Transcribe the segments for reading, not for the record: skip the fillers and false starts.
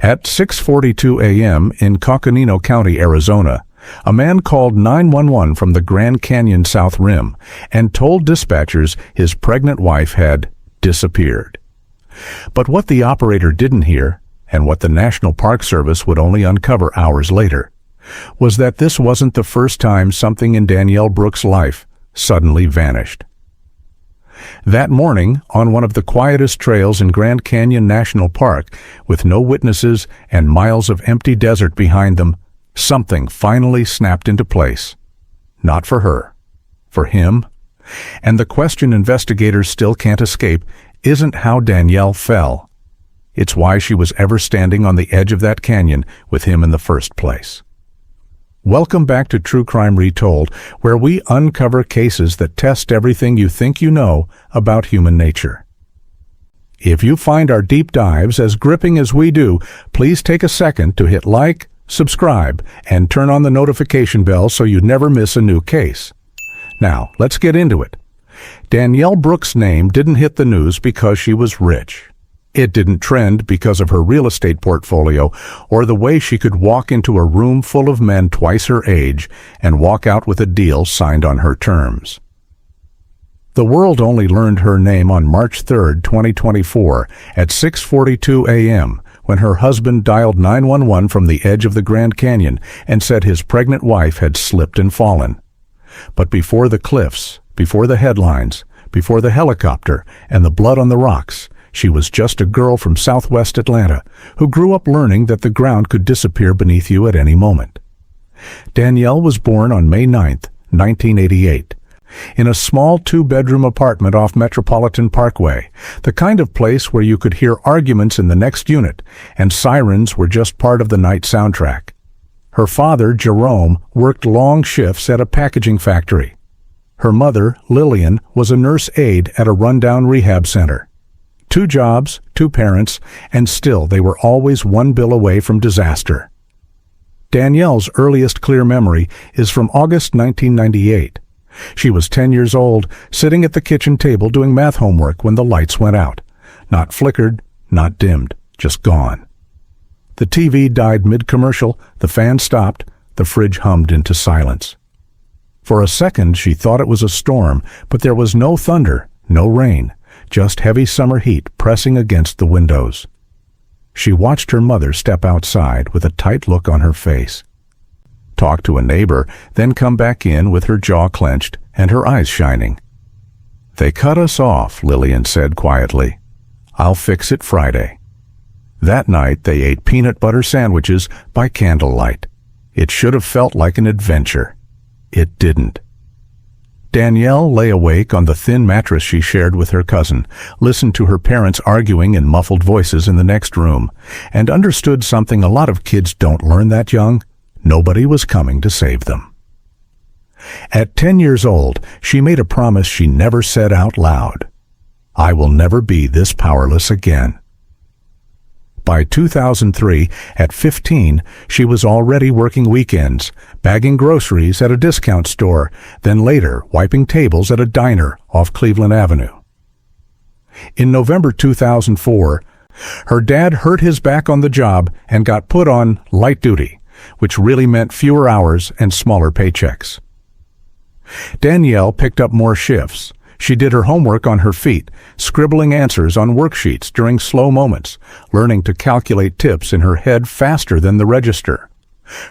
At 6:42 a.m. in Coconino County, Arizona, a man called 911 from the Grand Canyon South Rim and told dispatchers his pregnant wife had disappeared. But what the operator didn't hear, and what the National Park Service would only uncover hours later, was that this wasn't the first time something in Danielle Brooks' life suddenly vanished. That morning, on one of the quietest trails in Grand Canyon National Park, with no witnesses and miles of empty desert behind them, something finally snapped into place. Not for her, for him. And the question investigators still can't escape isn't how Danielle fell. It's why she was ever standing on the edge of that canyon with him in the first place. Welcome back to True Crime Retold, where we uncover cases that test everything you think you know about human nature. If you find our deep dives as gripping as we do, please take a second to hit like, subscribe, and turn on the notification bell so you never miss a new case. Now, let's get into it. Danielle Brooks' name didn't hit the news because she was rich. It didn't trend because of her real estate portfolio or the way she could walk into a room full of men twice her age and walk out with a deal signed on her terms. The world only learned her name on March 3, 2024, at 6:42 a.m., when her husband dialed 911 from the edge of the Grand Canyon and said his pregnant wife had slipped and fallen. But before the cliffs, before the headlines, before the helicopter and the blood on the rocks, she was just a girl from southwest Atlanta who grew up learning that the ground could disappear beneath you at any moment. Danielle was born on May 9, 1988, in a small two-bedroom apartment off Metropolitan Parkway, the kind of place where you could hear arguments in the next unit, and sirens were just part of the night soundtrack. Her father, Jerome, worked long shifts at a packaging factory. Her mother, Lillian, was a nurse aide at a rundown rehab center. 2 jobs, 2 parents, and still they were always one bill away from disaster. Danielle's earliest clear memory is from August 1998. She was 10 years old, sitting at the kitchen table doing math homework when the lights went out. Not flickered, not dimmed, just gone. The TV died mid-commercial, the fan stopped, the fridge hummed into silence. For a second she thought it was a storm, but there was no thunder, no rain, just heavy summer heat pressing against the windows. She watched her mother step outside with a tight look on her face, talk to a neighbor, then come back in with her jaw clenched and her eyes shining. "They cut us off," Lillian said quietly. "I'll fix it Friday." That night they ate peanut butter sandwiches by candlelight. It should have felt like an adventure. It didn't. Danielle lay awake on the thin mattress she shared with her cousin, listened to her parents arguing in muffled voices in the next room, and understood something a lot of kids don't learn that young: nobody was coming to save them. At 10 years old, she made a promise she never said out loud. "I will never be this powerless again." By 2003, at 15, she was already working weekends, bagging groceries at a discount store, then later wiping tables at a diner off Cleveland Avenue. In November 2004, her dad hurt his back on the job and got put on light duty, which really meant fewer hours and smaller paychecks. Danielle picked up more shifts. She did her homework on her feet, scribbling answers on worksheets during slow moments, learning to calculate tips in her head faster than the register.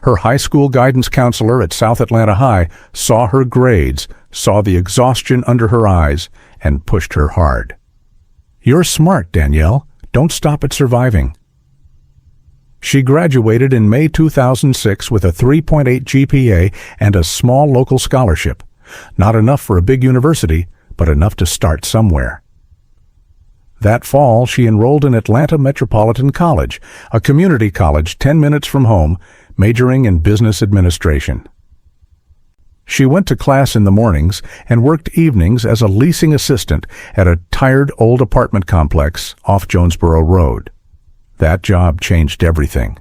Her high school guidance counselor at South Atlanta High saw her grades, saw the exhaustion under her eyes, and pushed her hard. "You're smart, Danielle. Don't stop at surviving." She graduated in May 2006 with a 3.8 GPA and a small local scholarship. Not enough for a big university, but enough to start somewhere. That fall, she enrolled in Atlanta Metropolitan College, a community college 10 minutes from home, majoring in business administration. She went to class in the mornings and worked evenings as a leasing assistant at a tired old apartment complex off Jonesboro Road. That job changed everything.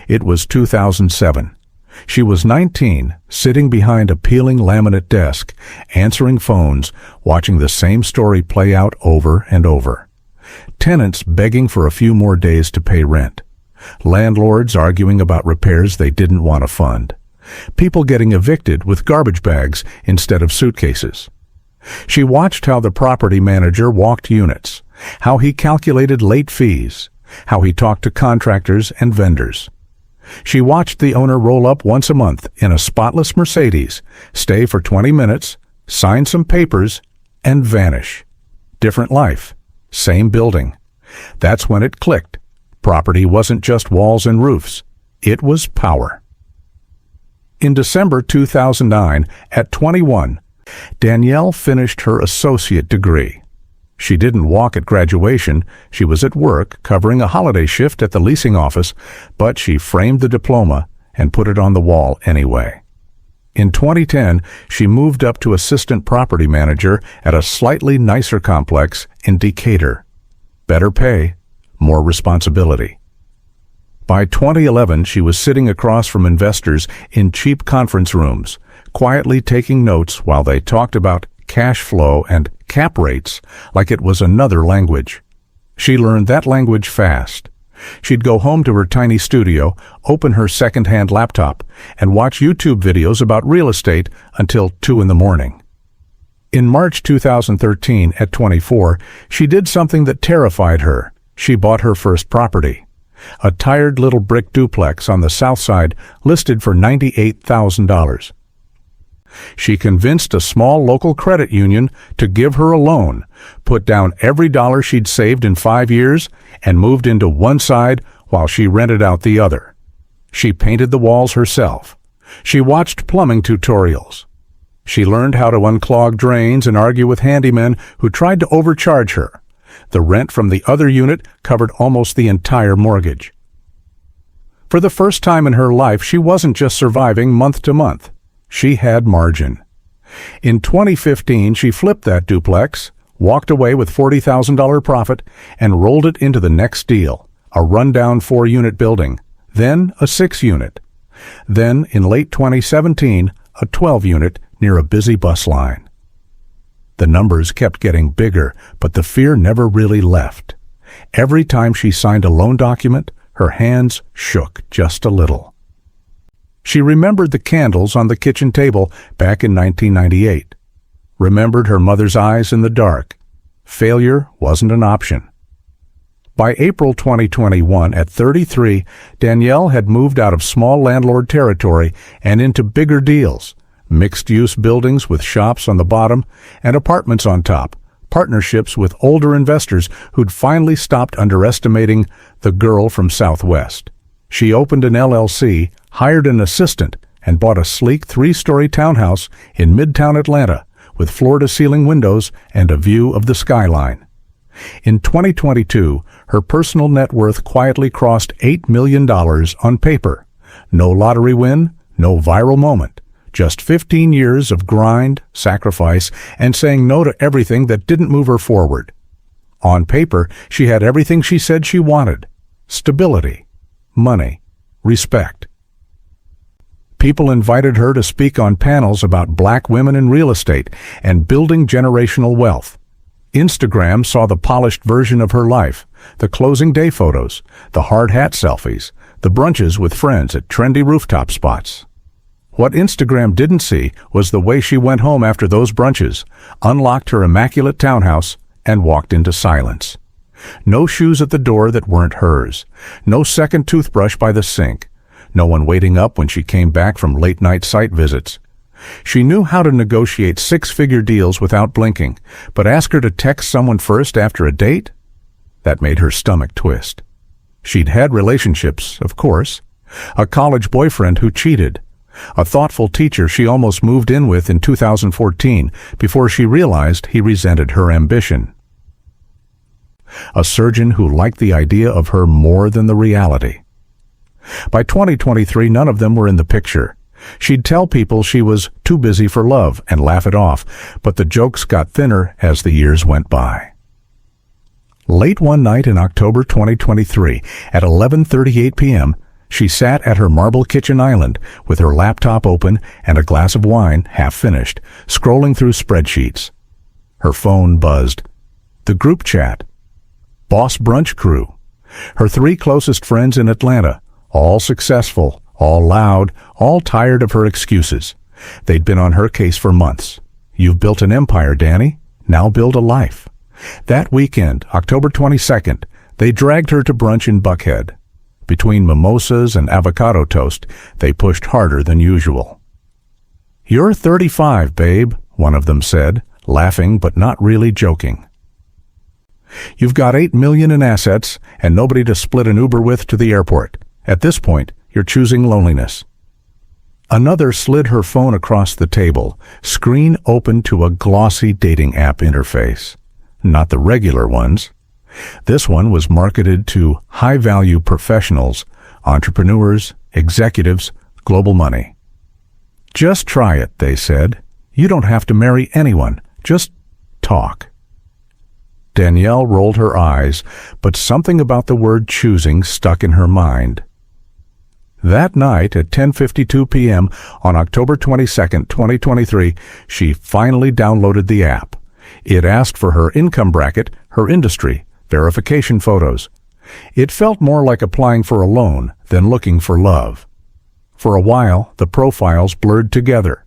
It was 2007. She was 19, sitting behind a peeling laminate desk, answering phones, watching the same story play out over and over. Tenants begging for a few more days to pay rent. Landlords arguing about repairs they didn't want to fund. People getting evicted with garbage bags instead of suitcases. She watched how the property manager walked units, how he calculated late fees, how he talked to contractors and vendors. She watched the owner roll up once a month in a spotless Mercedes, stay for 20 minutes, sign some papers, and vanish. Different life, same building. That's when it clicked. Property wasn't just walls and roofs. It was power. In December 2009, at 21, Danielle finished her associate degree. She didn't walk at graduation. She was at work covering a holiday shift at the leasing office, but she framed the diploma and put it on the wall anyway. In 2010, she moved up to assistant property manager at a slightly nicer complex in Decatur. Better pay, more responsibility. By 2011, she was sitting across from investors in cheap conference rooms, quietly taking notes while they talked about cash flow and cap rates like it was another language. She learned that language fast. She'd go home to her tiny studio, open her second-hand laptop, and watch YouTube videos about real estate until 2 in the morning. In March 2013, at 24, she did something that terrified her. She bought her first property. A tired little brick duplex on the south side listed for $98,000. She convinced a small local credit union to give her a loan, put down every dollar she'd saved in 5 years, and moved into one side while she rented out the other. She painted the walls herself. She watched plumbing tutorials. She learned how to unclog drains and argue with handymen who tried to overcharge her. The rent from the other unit covered almost the entire mortgage. For the first time in her life, she wasn't just surviving month to month. She had margin. In 2015, she flipped that duplex, walked away with $40,000 profit, and rolled it into the next deal, a rundown 4-unit building, then a 6-unit. Then, in late 2017, a 12-unit near a busy bus line. The numbers kept getting bigger, but the fear never really left. Every time she signed a loan document, her hands shook just a little. She remembered the candles on the kitchen table back in 1998. Remembered her mother's eyes in the dark. Failure wasn't an option. By April 2021, at 33, Danielle had moved out of small landlord territory and into bigger deals, mixed-use buildings with shops on the bottom and apartments on top, partnerships with older investors who'd finally stopped underestimating the girl from Southwest. She opened an LLC, hired an assistant, and bought a sleek 3-story townhouse in Midtown Atlanta with floor-to-ceiling windows and a view of the skyline. In 2022, her personal net worth quietly crossed $8 million on paper. No lottery win, no viral moment. Just 15 years of grind, sacrifice, and saying no to everything that didn't move her forward. On paper, she had everything she said she wanted. Stability, money, respect. People invited her to speak on panels about black women in real estate and building generational wealth. Instagram saw the polished version of her life, the closing day photos, the hard hat selfies, the brunches with friends at trendy rooftop spots. What Instagram didn't see was the way she went home after those brunches, unlocked her immaculate townhouse, and walked into silence. No shoes at the door that weren't hers. No second toothbrush by the sink. No one waiting up when she came back from late-night site visits. She knew how to negotiate 6-figure deals without blinking, but ask her to text someone first after a date? That made her stomach twist. She'd had relationships, of course. A college boyfriend who cheated. A thoughtful teacher she almost moved in with in 2014 before she realized he resented her ambition. A surgeon who liked the idea of her more than the reality. By 2023, none of them were in the picture. She'd tell people she was too busy for love and laugh it off, but the jokes got thinner as the years went by. Late one night in October 2023, at 11:38 p.m., she sat at her marble kitchen island with her laptop open and a glass of wine half-finished, scrolling through spreadsheets. Her phone buzzed. The group chat. Boss brunch crew. Her 3 closest friends in Atlanta, all successful, all loud, all tired of her excuses. They'd been on her case for months. You've built an empire, Danny. Now build a life. That weekend, October 22nd, they dragged her to brunch in Buckhead. Between mimosas and avocado toast, they pushed harder than usual. "You're 35, babe," one of them said, laughing but not really joking. "You've got $8 million in assets and nobody to split an Uber with to the airport. At this point, you're choosing loneliness." Another slid her phone across the table, screen open to a glossy dating app interface. Not the regular ones. This one was marketed to high-value professionals, entrepreneurs, executives, global money. "Just try it," they said. "You don't have to marry anyone. Just talk." Danielle rolled her eyes, but something about the word choosing stuck in her mind. That night at 10:52 p.m. on October 22, 2023, she finally downloaded the app. It asked for her income bracket, her industry, verification photos. It felt more like applying for a loan than looking for love. For a while, the profiles blurred together.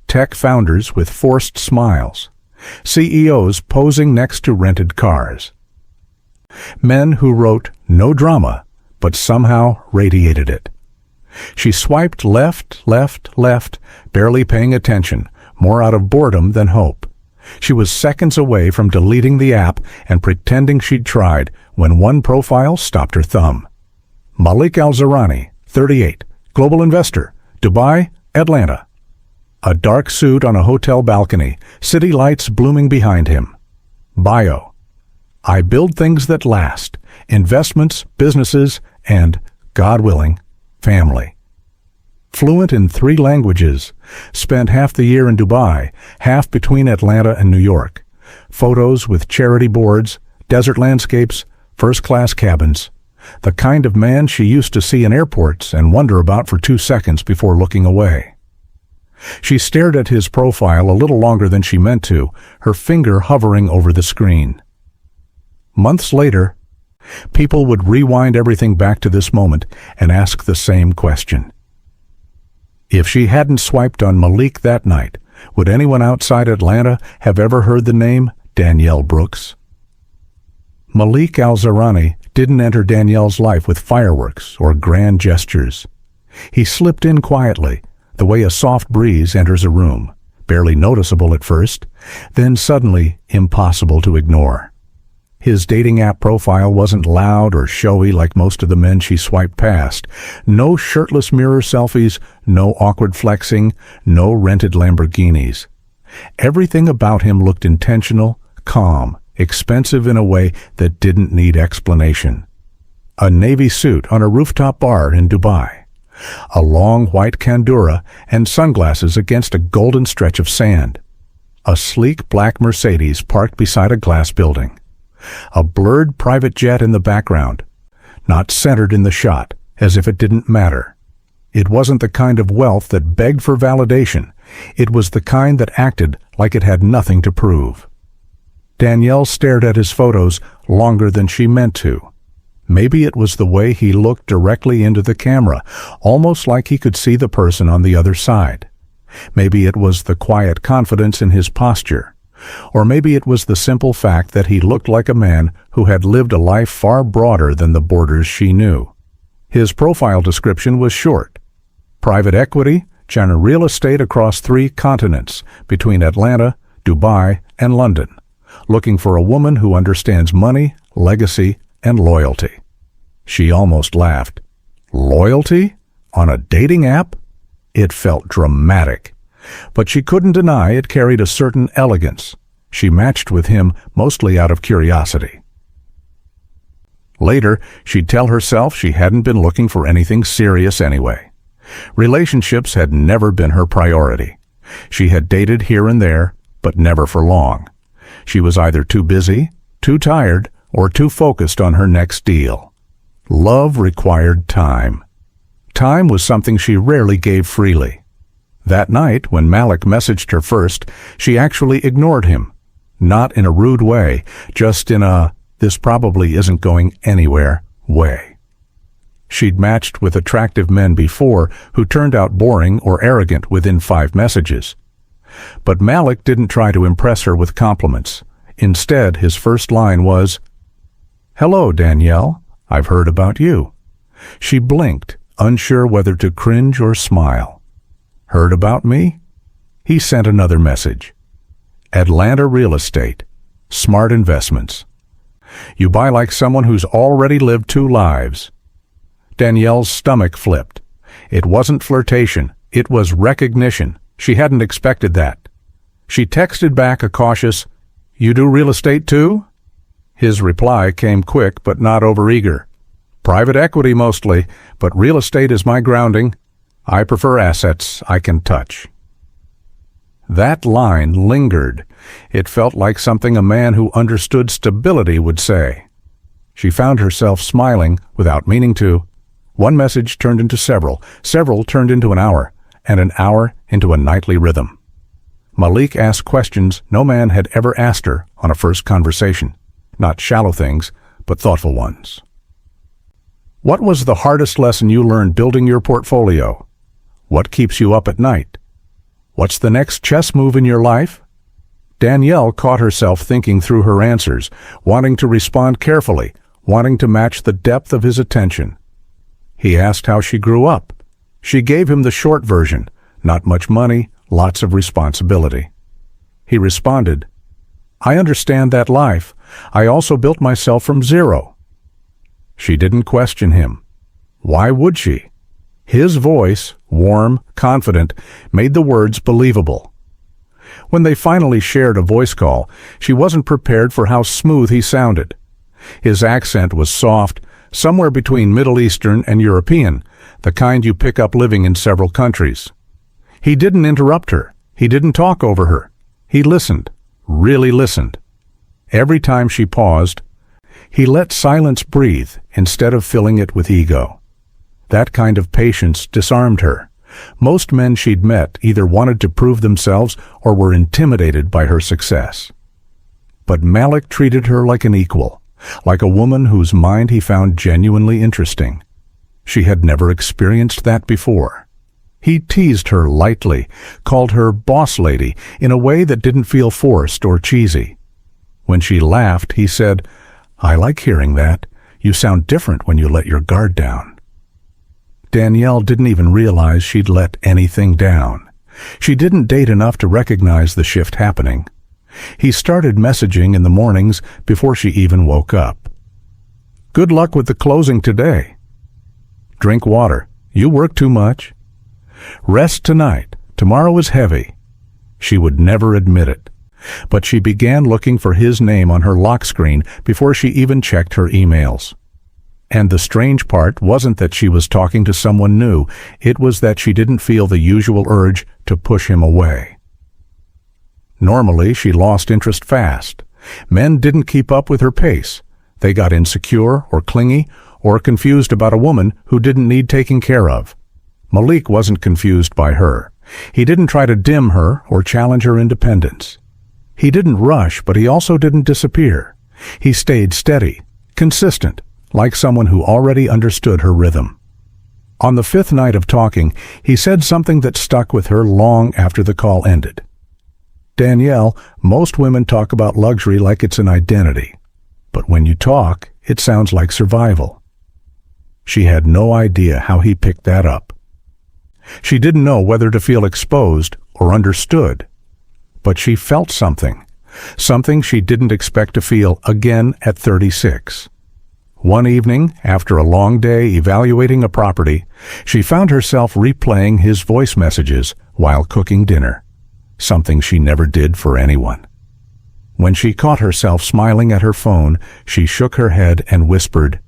Tech founders with forced smiles. CEOs posing next to rented cars. Men who wrote no drama, but somehow radiated it. She swiped left, left, left, barely paying attention, more out of boredom than hope. She was seconds away from deleting the app and pretending she'd tried when one profile stopped her thumb. Malik Al-Zarani, 38, global investor, Dubai, Atlanta. A dark suit on a hotel balcony, city lights blooming behind him. Bio. I build things that last, investments, businesses, and, God willing, family. Fluent in 3 languages, spent half the year in Dubai, half between Atlanta and New York. Photos with charity boards, desert landscapes, first-class cabins. The kind of man she used to see in airports and wonder about for 2 seconds before looking away. She stared at his profile a little longer than she meant to, her finger hovering over the screen. Months later, people would rewind everything back to this moment and ask the same question. If she hadn't swiped on Malik that night, would anyone outside Atlanta have ever heard the name Danielle Brooks? Malik Al-Zarani didn't enter Danielle's life with fireworks or grand gestures. He slipped in quietly, the way a soft breeze enters a room, barely noticeable at first, then suddenly impossible to ignore. His dating app profile wasn't loud or showy like most of the men she swiped past. No shirtless mirror selfies, no awkward flexing, no rented Lamborghinis. Everything about him looked intentional, calm, expensive in a way that didn't need explanation. A navy suit on a rooftop bar in Dubai. A long white kandura and sunglasses against a golden stretch of sand. A sleek black Mercedes parked beside a glass building. A blurred private jet in the background, not centered in the shot, as if it didn't matter. It wasn't the kind of wealth that begged for validation. It was the kind that acted like it had nothing to prove. Danielle stared at his photos longer than she meant to. Maybe it was the way he looked directly into the camera, almost like he could see the person on the other side. Maybe it was the quiet confidence in his posture. Or maybe it was the simple fact that he looked like a man who had lived a life far broader than the borders she knew. His profile description was short. Private equity, China real estate across 3 continents, between Atlanta, Dubai, and London. Looking for a woman who understands money, legacy, and loyalty. She almost laughed. Loyalty? On a dating app? It felt dramatic. But she couldn't deny it carried a certain elegance. She matched with him mostly out of curiosity. Later, she'd tell herself she hadn't been looking for anything serious anyway. Relationships had never been her priority. She had dated here and there, but never for long. She was either too busy, too tired, or too focused on her next deal. Love required time. Time was something she rarely gave freely. That night, when Malik messaged her first, she actually ignored him. Not in a rude way, just in a, this probably isn't going anywhere way. She'd matched with attractive men before who turned out boring or arrogant within 5 messages. But Malik didn't try to impress her with compliments. Instead, his first line was, "Hello, Danielle. I've heard about you." She blinked, unsure whether to cringe or smile. "Heard about me?" He sent another message. "Atlanta real estate. Smart investments. You buy like someone who's already lived 2 lives." Danielle's stomach flipped. It wasn't flirtation. It was recognition. She hadn't expected that. She texted back a cautious, "You do real estate too?" His reply came quick but not overeager. "Private equity mostly, but real estate is my grounding. I prefer assets I can touch." That line lingered. It felt like something a man who understood stability would say. She found herself smiling without meaning to. One message turned into several turned into an hour, and an hour into a nightly rhythm. Malik asked questions no man had ever asked her on a first conversation. Not shallow things, but thoughtful ones. What was the hardest lesson you learned building your portfolio? What keeps you up at night? What's the next chess move in your life? Danielle caught herself thinking through her answers, wanting to respond carefully, wanting to match the depth of his attention. He asked how she grew up. She gave him the short version, not much money, lots of responsibility. He responded, "I understand that life. I also built myself from zero." She didn't question him. Why would she? His voice, warm, confident, made the words believable. When they finally shared a voice call, she wasn't prepared for how smooth he sounded. His accent was soft, somewhere between Middle Eastern and European, the kind you pick up living in several countries. He didn't interrupt her. He didn't talk over her. He listened, really listened. Every time she paused, he let silence breathe instead of filling it with ego. That kind of patience disarmed her. Most men she'd met either wanted to prove themselves or were intimidated by her success. But Malik treated her like an equal, like a woman whose mind he found genuinely interesting. She had never experienced that before. He teased her lightly, called her boss lady in a way that didn't feel forced or cheesy. When she laughed, he said, "I like hearing that. You sound different when you let your guard down." Danielle didn't even realize she'd let anything down. She didn't date enough to recognize the shift happening. He started messaging in the mornings before she even woke up. "Good luck with the closing today." "Drink water. You work too much." "Rest tonight. Tomorrow is heavy." She would never admit it, but she began looking for his name on her lock screen before she even checked her emails. And the strange part wasn't that she was talking to someone new, it was that she didn't feel the usual urge to push him away. Normally, she lost interest fast. Men didn't keep up with her pace. They got insecure or clingy or confused about a woman who didn't need taking care of. Malik wasn't confused by her. He didn't try to dim her or challenge her independence. He didn't rush, but he also didn't disappear. He stayed steady, consistent, like someone who already understood her rhythm. On the 5th night of talking, he said something that stuck with her long after the call ended. "Danielle, most women talk about luxury like it's an identity. But when you talk, it sounds like survival." She had no idea how he picked that up. She didn't know whether to feel exposed or understood. But she felt something she didn't expect to feel again at 36. One evening, after a long day evaluating a property, she found herself replaying his voice messages while cooking dinner, something she never did for anyone. When she caught herself smiling at her phone, she shook her head and whispered,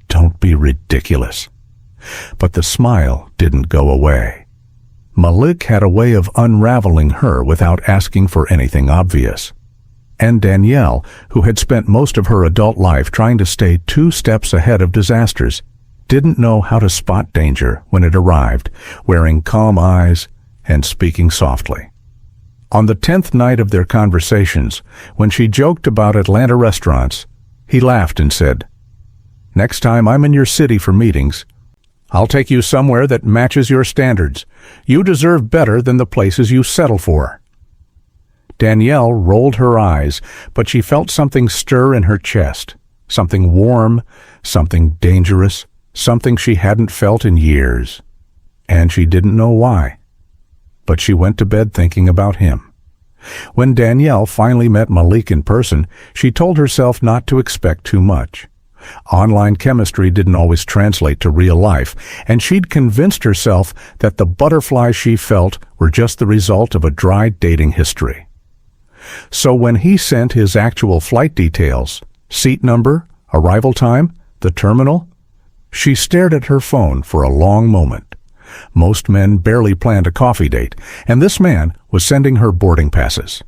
"Don't be ridiculous." But the smile didn't go away. Malik had a way of unraveling her without asking for anything obvious. And Danielle, who had spent most of her adult life trying to stay 2 steps ahead of disasters, didn't know how to spot danger when it arrived, wearing calm eyes and speaking softly. On the 10th night of their conversations, when she joked about Atlanta restaurants, he laughed and said, Next time I'm in your city for meetings, I'll take you somewhere that matches your standards. You deserve better than the places you settle for." Danielle rolled her eyes, but she felt something stir in her chest. Something warm, something dangerous, something she hadn't felt in years. And she didn't know why. But she went to bed thinking about him. When Danielle finally met Malik in person, she told herself not to expect too much. Online chemistry didn't always translate to real life, and she'd convinced herself that the butterflies she felt were just the result of a dry dating history. So when he sent his actual flight details, seat number, arrival time, the terminal, she stared at her phone for a long moment. Most men barely planned a coffee date, and this man was sending her boarding passes.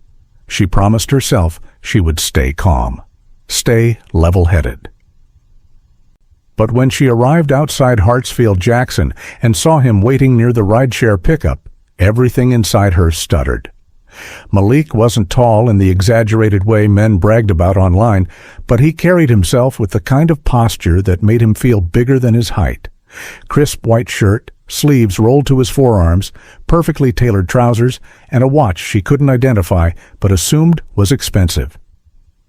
She promised herself she would stay calm, stay level-headed. But when she arrived outside Hartsfield-Jackson and saw him waiting near the rideshare pickup, everything inside her stuttered. Malik wasn't tall in the exaggerated way men bragged about online, but he carried himself with the kind of posture that made him feel bigger than his height. Crisp white shirt, sleeves rolled to his forearms, perfectly tailored trousers, and a watch she couldn't identify but assumed was expensive.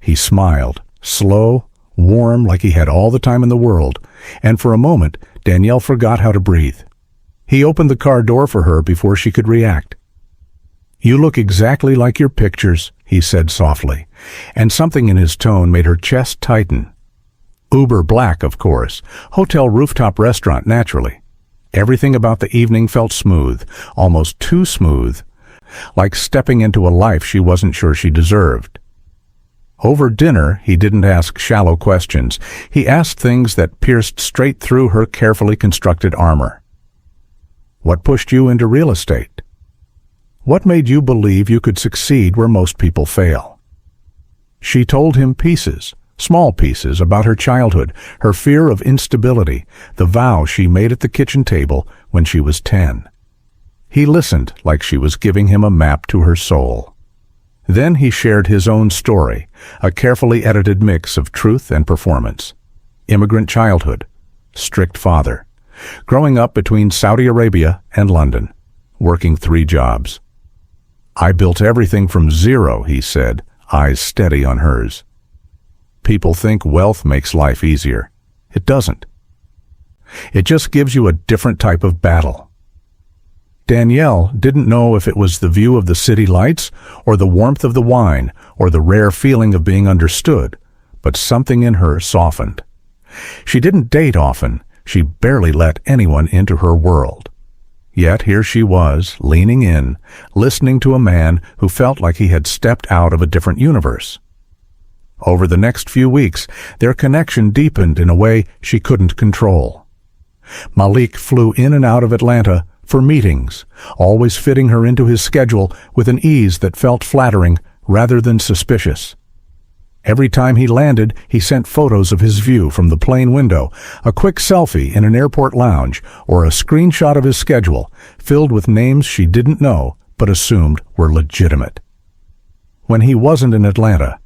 He smiled, slow, warm, like he had all the time in the world, and for a moment Danielle forgot how to breathe. He opened the car door for her before she could react. "You look exactly like your pictures," he said softly, and something in his tone made her chest tighten. Uber black, of course. Hotel rooftop restaurant, naturally. Everything about the evening felt smooth, almost too smooth, like stepping into a life she wasn't sure she deserved. Over dinner, he didn't ask shallow questions. He asked things that pierced straight through her carefully constructed armor. What pushed you into real estate? What made you believe you could succeed where most people fail? She told him pieces, small pieces, about her childhood, her fear of instability, the vow she made at the kitchen table when she was 10. He listened like she was giving him a map to her soul. Then he shared his own story, a carefully edited mix of truth and performance. Immigrant childhood, strict father, growing up between Saudi Arabia and London, working 3 jobs. "I built everything from zero," he said, eyes steady on hers. People think wealth makes life easier. It doesn't. It just gives you a different type of battle. Danielle didn't know if it was the view of the city lights, or the warmth of the wine, or the rare feeling of being understood, but something in her softened. She didn't date often. She barely let anyone into her world. Yet here she was, leaning in, listening to a man who felt like he had stepped out of a different universe. Over the next few weeks, their connection deepened in a way she couldn't control. Malik flew in and out of Atlanta for meetings, always fitting her into his schedule with an ease that felt flattering rather than suspicious. Every time he landed, he sent photos of his view from the plane window, a quick selfie in an airport lounge, or a screenshot of his schedule, filled with names she didn't know but assumed were legitimate. When he wasn't in Atlanta,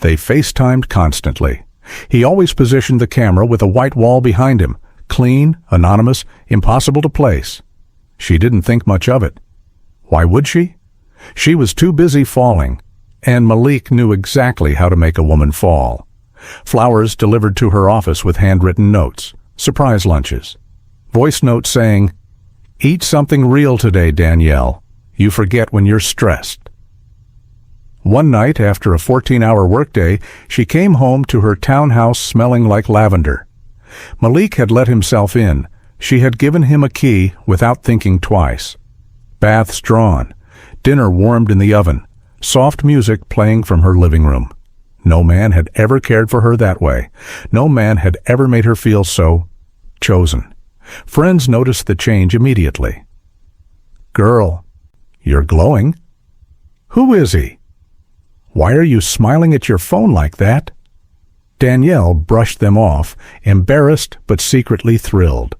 they FaceTimed constantly. He always positioned the camera with a white wall behind him, clean, anonymous, impossible to place. She didn't think much of it. Why would she? She was too busy falling, and Malik knew exactly how to make a woman fall. Flowers delivered to her office with handwritten notes, surprise lunches, voice notes saying, "Eat something real today, Danielle. You forget when you're stressed." One night, after a 14-hour workday, she came home to her townhouse smelling like lavender. Malik had let himself in. She had given him a key without thinking twice. Baths drawn, dinner warmed in the oven, soft music playing from her living room. No man had ever cared for her that way. No man had ever made her feel so chosen. Friends noticed the change immediately. "Girl, you're glowing." "Who is he?" "Why are you smiling at your phone like that?" Danielle brushed them off, embarrassed but secretly thrilled.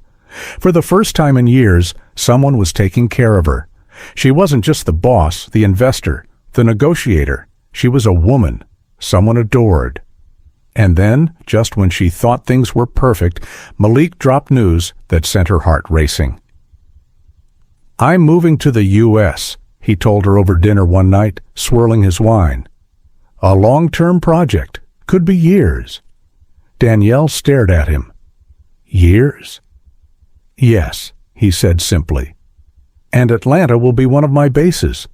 For the first time in years, someone was taking care of her. She wasn't just the boss, the investor, the negotiator. She was a woman, someone adored. And then, just when she thought things were perfect, Malik dropped news that sent her heart racing. "I'm moving to the U.S., he told her over dinner one night, swirling his wine. "A long-term project. Could be years." Danielle stared at him. "Years?" "Yes," he said simply. "And Atlanta will be one of my bases."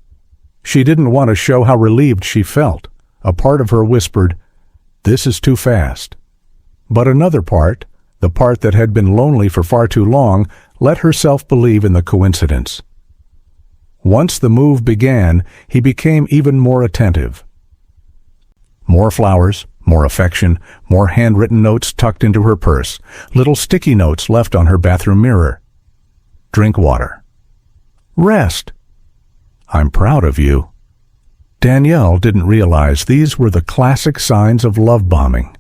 She didn't want to show how relieved she felt. A part of her whispered, "This is too fast." But another part, the part that had been lonely for far too long, let herself believe in the coincidence. Once the move began, he became even more attentive. More flowers, more affection, more handwritten notes tucked into her purse, little sticky notes left on her bathroom mirror. "Drink water." "Rest." "I'm proud of you." Danielle didn't realize these were the classic signs of love bombing.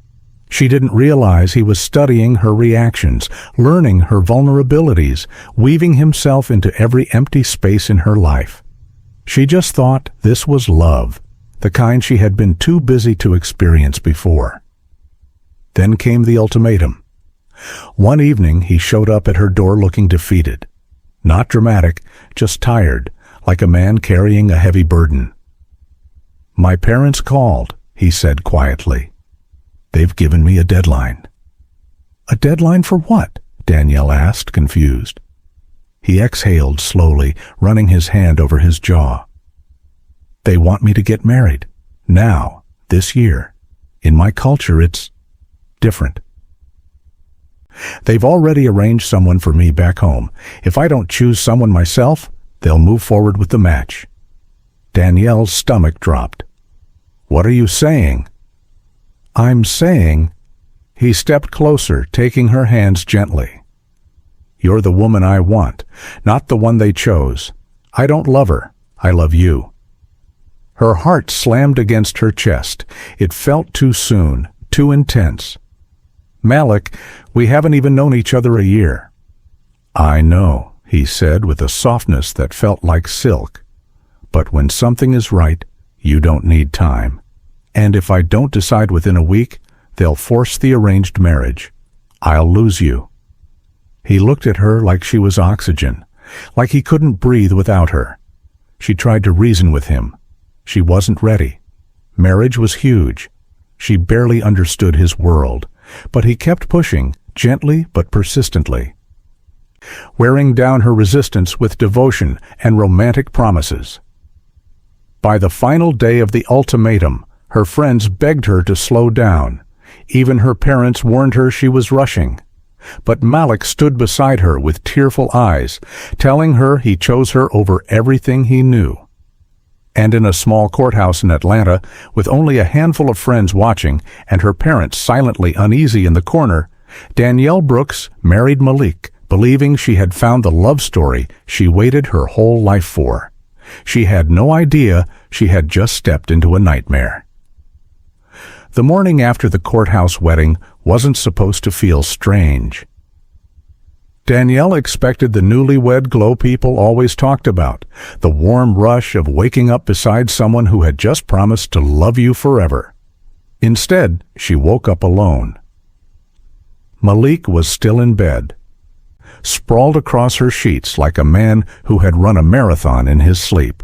She didn't realize he was studying her reactions, learning her vulnerabilities, weaving himself into every empty space in her life. She just thought this was love, the kind she had been too busy to experience before. Then came the ultimatum. One evening he showed up at her door looking defeated. Not dramatic, just tired, like a man carrying a heavy burden. "My parents called," he said quietly. "They've given me a deadline." "A deadline for what?" Danielle asked, confused. He exhaled slowly, running his hand over his jaw. "They want me to get married. Now, this year. In my culture, it's different. They've already arranged someone for me back home. If I don't choose someone myself, they'll move forward with the match." Danielle's stomach dropped. "What are you saying?" "I'm saying..." He stepped closer, taking her hands gently. "You're the woman I want, not the one they chose. I don't love her. I love you." Her heart slammed against her chest. It felt too soon, too intense. "Malik, we haven't even known each other a year." "I know," he said with a softness that felt like silk. "But when something is right, you don't need time. And if I don't decide within a week, they'll force the arranged marriage. I'll lose you." He looked at her like she was oxygen, like he couldn't breathe without her. She tried to reason with him. She wasn't ready. Marriage was huge. She barely understood his world, but he kept pushing, gently but persistently, wearing down her resistance with devotion and romantic promises. By the final day of the ultimatum, her friends begged her to slow down. Even her parents warned her she was rushing. But Malik stood beside her with tearful eyes, telling her he chose her over everything he knew. And in a small courthouse in Atlanta, with only a handful of friends watching and her parents silently uneasy in the corner, Danielle Brooks married Malik, believing she had found the love story she waited her whole life for. She had no idea she had just stepped into a nightmare. The morning after the courthouse wedding wasn't supposed to feel strange. Danielle expected the newlywed glow people always talked about, the warm rush of waking up beside someone who had just promised to love you forever. Instead, she woke up alone. Malik was still in bed, sprawled across her sheets like a man who had run a marathon in his sleep.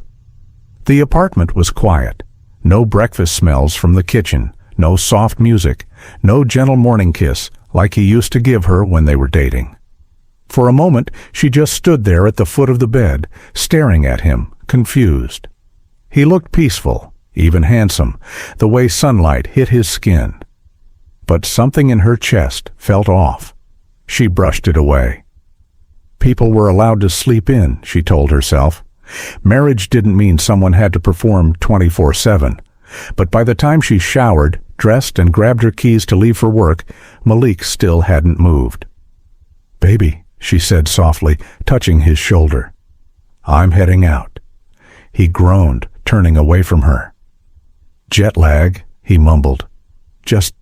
The apartment was quiet. No breakfast smells from the kitchen, no soft music, no gentle morning kiss like he used to give her when they were dating. For a moment, she just stood there at the foot of the bed, staring at him, confused. He looked peaceful, even handsome, the way sunlight hit his skin. But something in her chest felt off. She brushed it away. People were allowed to sleep in, she told herself. Marriage didn't mean someone had to perform 24/7. But by the time she showered, dressed, and grabbed her keys to leave for work, Malik still hadn't moved. "Baby," she said softly, touching his shoulder. "I'm heading out." He groaned, turning away from her. "Jet lag," he mumbled. "Just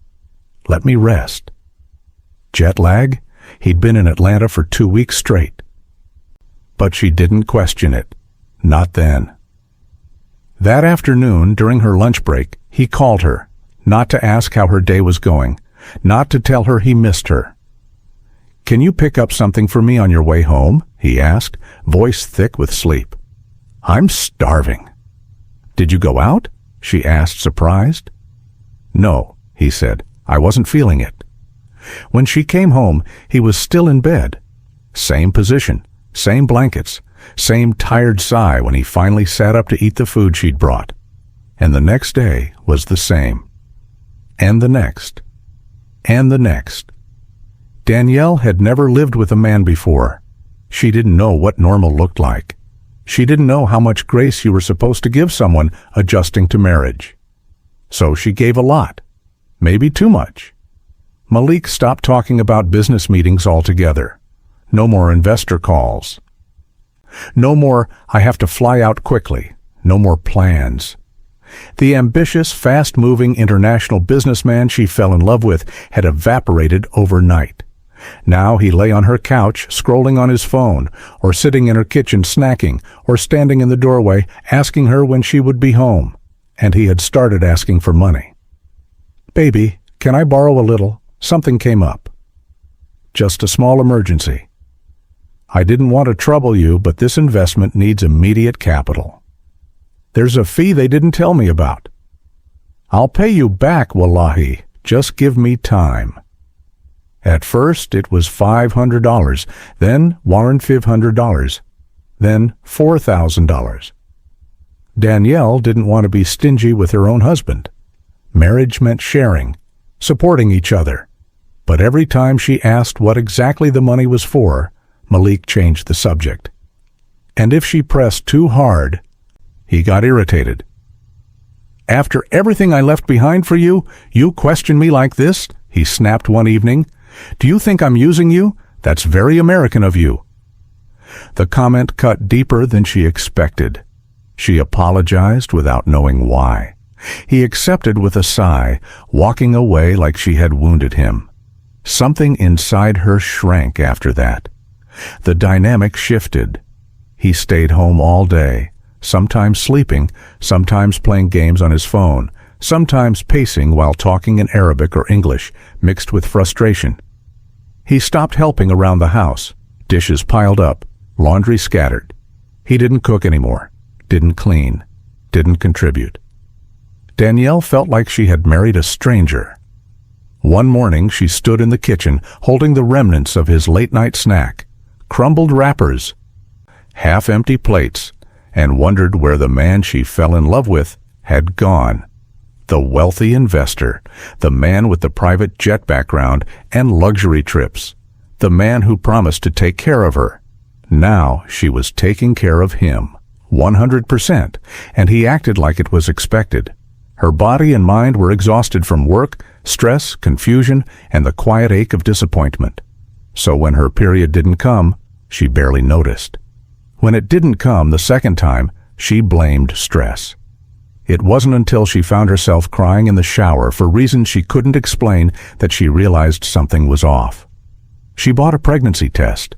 let me rest." Jet lag? He'd been in Atlanta for 2 weeks straight. But she didn't question it. Not then. That afternoon, during her lunch break, he called her, not to ask how her day was going, not to tell her he missed her. "Can you pick up something for me on your way home?" he asked, voice thick with sleep. "I'm starving." "Did you go out?" she asked, surprised. "No," he said. "I wasn't feeling it." When she came home, he was still in bed. Same position, same blankets, same tired sigh when he finally sat up to eat the food she'd brought. And the next day was the same. And the next. And the next. Danielle had never lived with a man before. She didn't know what normal looked like. She didn't know how much grace you were supposed to give someone adjusting to marriage. So she gave a lot. Maybe too much. Malik stopped talking about business meetings altogether. No more investor calls. No more, "I have to fly out quickly." No more plans. The ambitious, fast-moving international businessman she fell in love with had evaporated overnight. Now he lay on her couch, scrolling on his phone, or sitting in her kitchen snacking, or standing in the doorway asking her when she would be home. And he had started asking for money. "Baby, can I borrow a little? Something came up." "Just a small emergency." "I didn't want to trouble you, but this investment needs immediate capital." "There's a fee they didn't tell me about." "I'll pay you back, wallahi. Just give me time." At first it was $500, then $1,500, then $4,000. Danielle didn't want to be stingy with her own husband. Marriage meant sharing, supporting each other. But every time she asked what exactly the money was for, Malik changed the subject. And if she pressed too hard, he got irritated. "After everything I left behind for you, you question me like this?" he snapped one evening. "Do you think I'm using you? That's very American of you." The comment cut deeper than she expected. She apologized without knowing why. He accepted with a sigh, walking away like she had wounded him. Something inside her shrank after that. The dynamic shifted. He stayed home all day, sometimes sleeping, sometimes playing games on his phone, sometimes pacing while talking in Arabic or English, mixed with frustration. He stopped helping around the house. Dishes piled up, laundry scattered. He didn't cook anymore, didn't clean, didn't contribute. Danielle felt like she had married a stranger. One morning she stood in the kitchen holding the remnants of his late-night snack, crumbled wrappers, half-empty plates, and wondered where the man she fell in love with had gone. The wealthy investor, the man with the private jet background and luxury trips, the man who promised to take care of her. Now she was taking care of him, 100%, and he acted like it was expected. Her body and mind were exhausted from work, stress, confusion, and the quiet ache of disappointment. So when her period didn't come, she barely noticed. When it didn't come the second time, she blamed stress. It wasn't until she found herself crying in the shower for reasons she couldn't explain that she realized something was off. She bought a pregnancy test.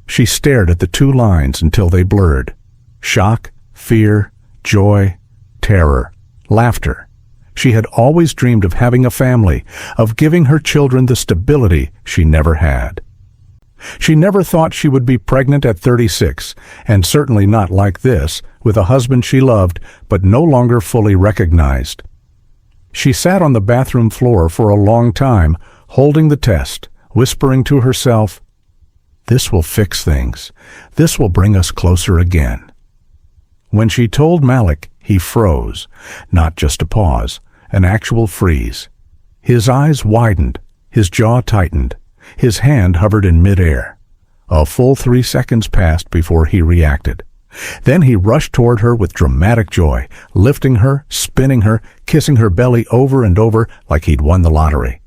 She stared at the two lines until they blurred. Shock, fear, joy, terror, laughter. She had always dreamed of having a family, of giving her children the stability she never had. She never thought she would be pregnant at 36, and certainly not like this, with a husband she loved but no longer fully recognized. She sat on the bathroom floor for a long time, holding the test, whispering to herself, "This will fix things. This will bring us closer again." When she told Malik, he froze, not just a pause, an actual freeze. His eyes widened, his jaw tightened. His hand hovered in midair. A full 3 seconds passed before he reacted. Then he rushed toward her with dramatic joy, lifting her, spinning her, kissing her belly over and over like he'd won the lottery.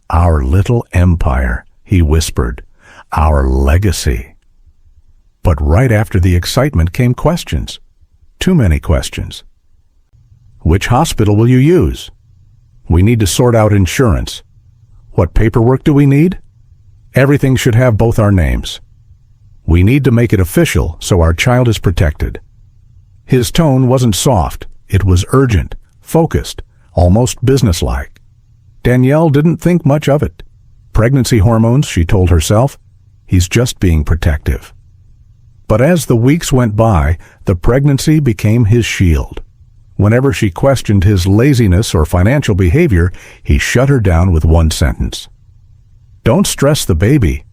"Our little empire," he whispered. "Our legacy." But right after the excitement came questions. Too many questions. "Which hospital will you use?" "We need to sort out insurance." "What paperwork do we need?" "Everything should have both our names." "We need to make it official so our child is protected." His tone wasn't soft. It was urgent, focused, almost businesslike. Danielle didn't think much of it. Pregnancy hormones, she told herself. He's just being protective. But as the weeks went by, the pregnancy became his shield. Whenever she questioned his laziness or financial behavior, he shut her down with one sentence. "Don't stress the baby."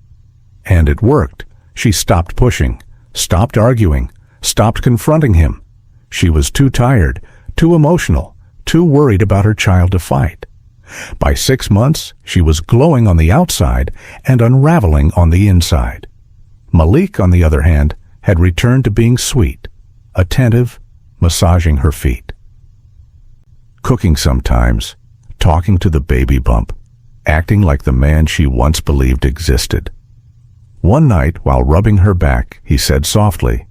And it worked. She stopped pushing, stopped arguing, stopped confronting him. She was too tired, too emotional, too worried about her child to fight. By 6 months, she was glowing on the outside and unraveling on the inside. Malik, on the other hand, had returned to being sweet, attentive, massaging her feet. Cooking sometimes, talking to the baby bump, acting like the man she once believed existed. One night, while rubbing her back, he said softly,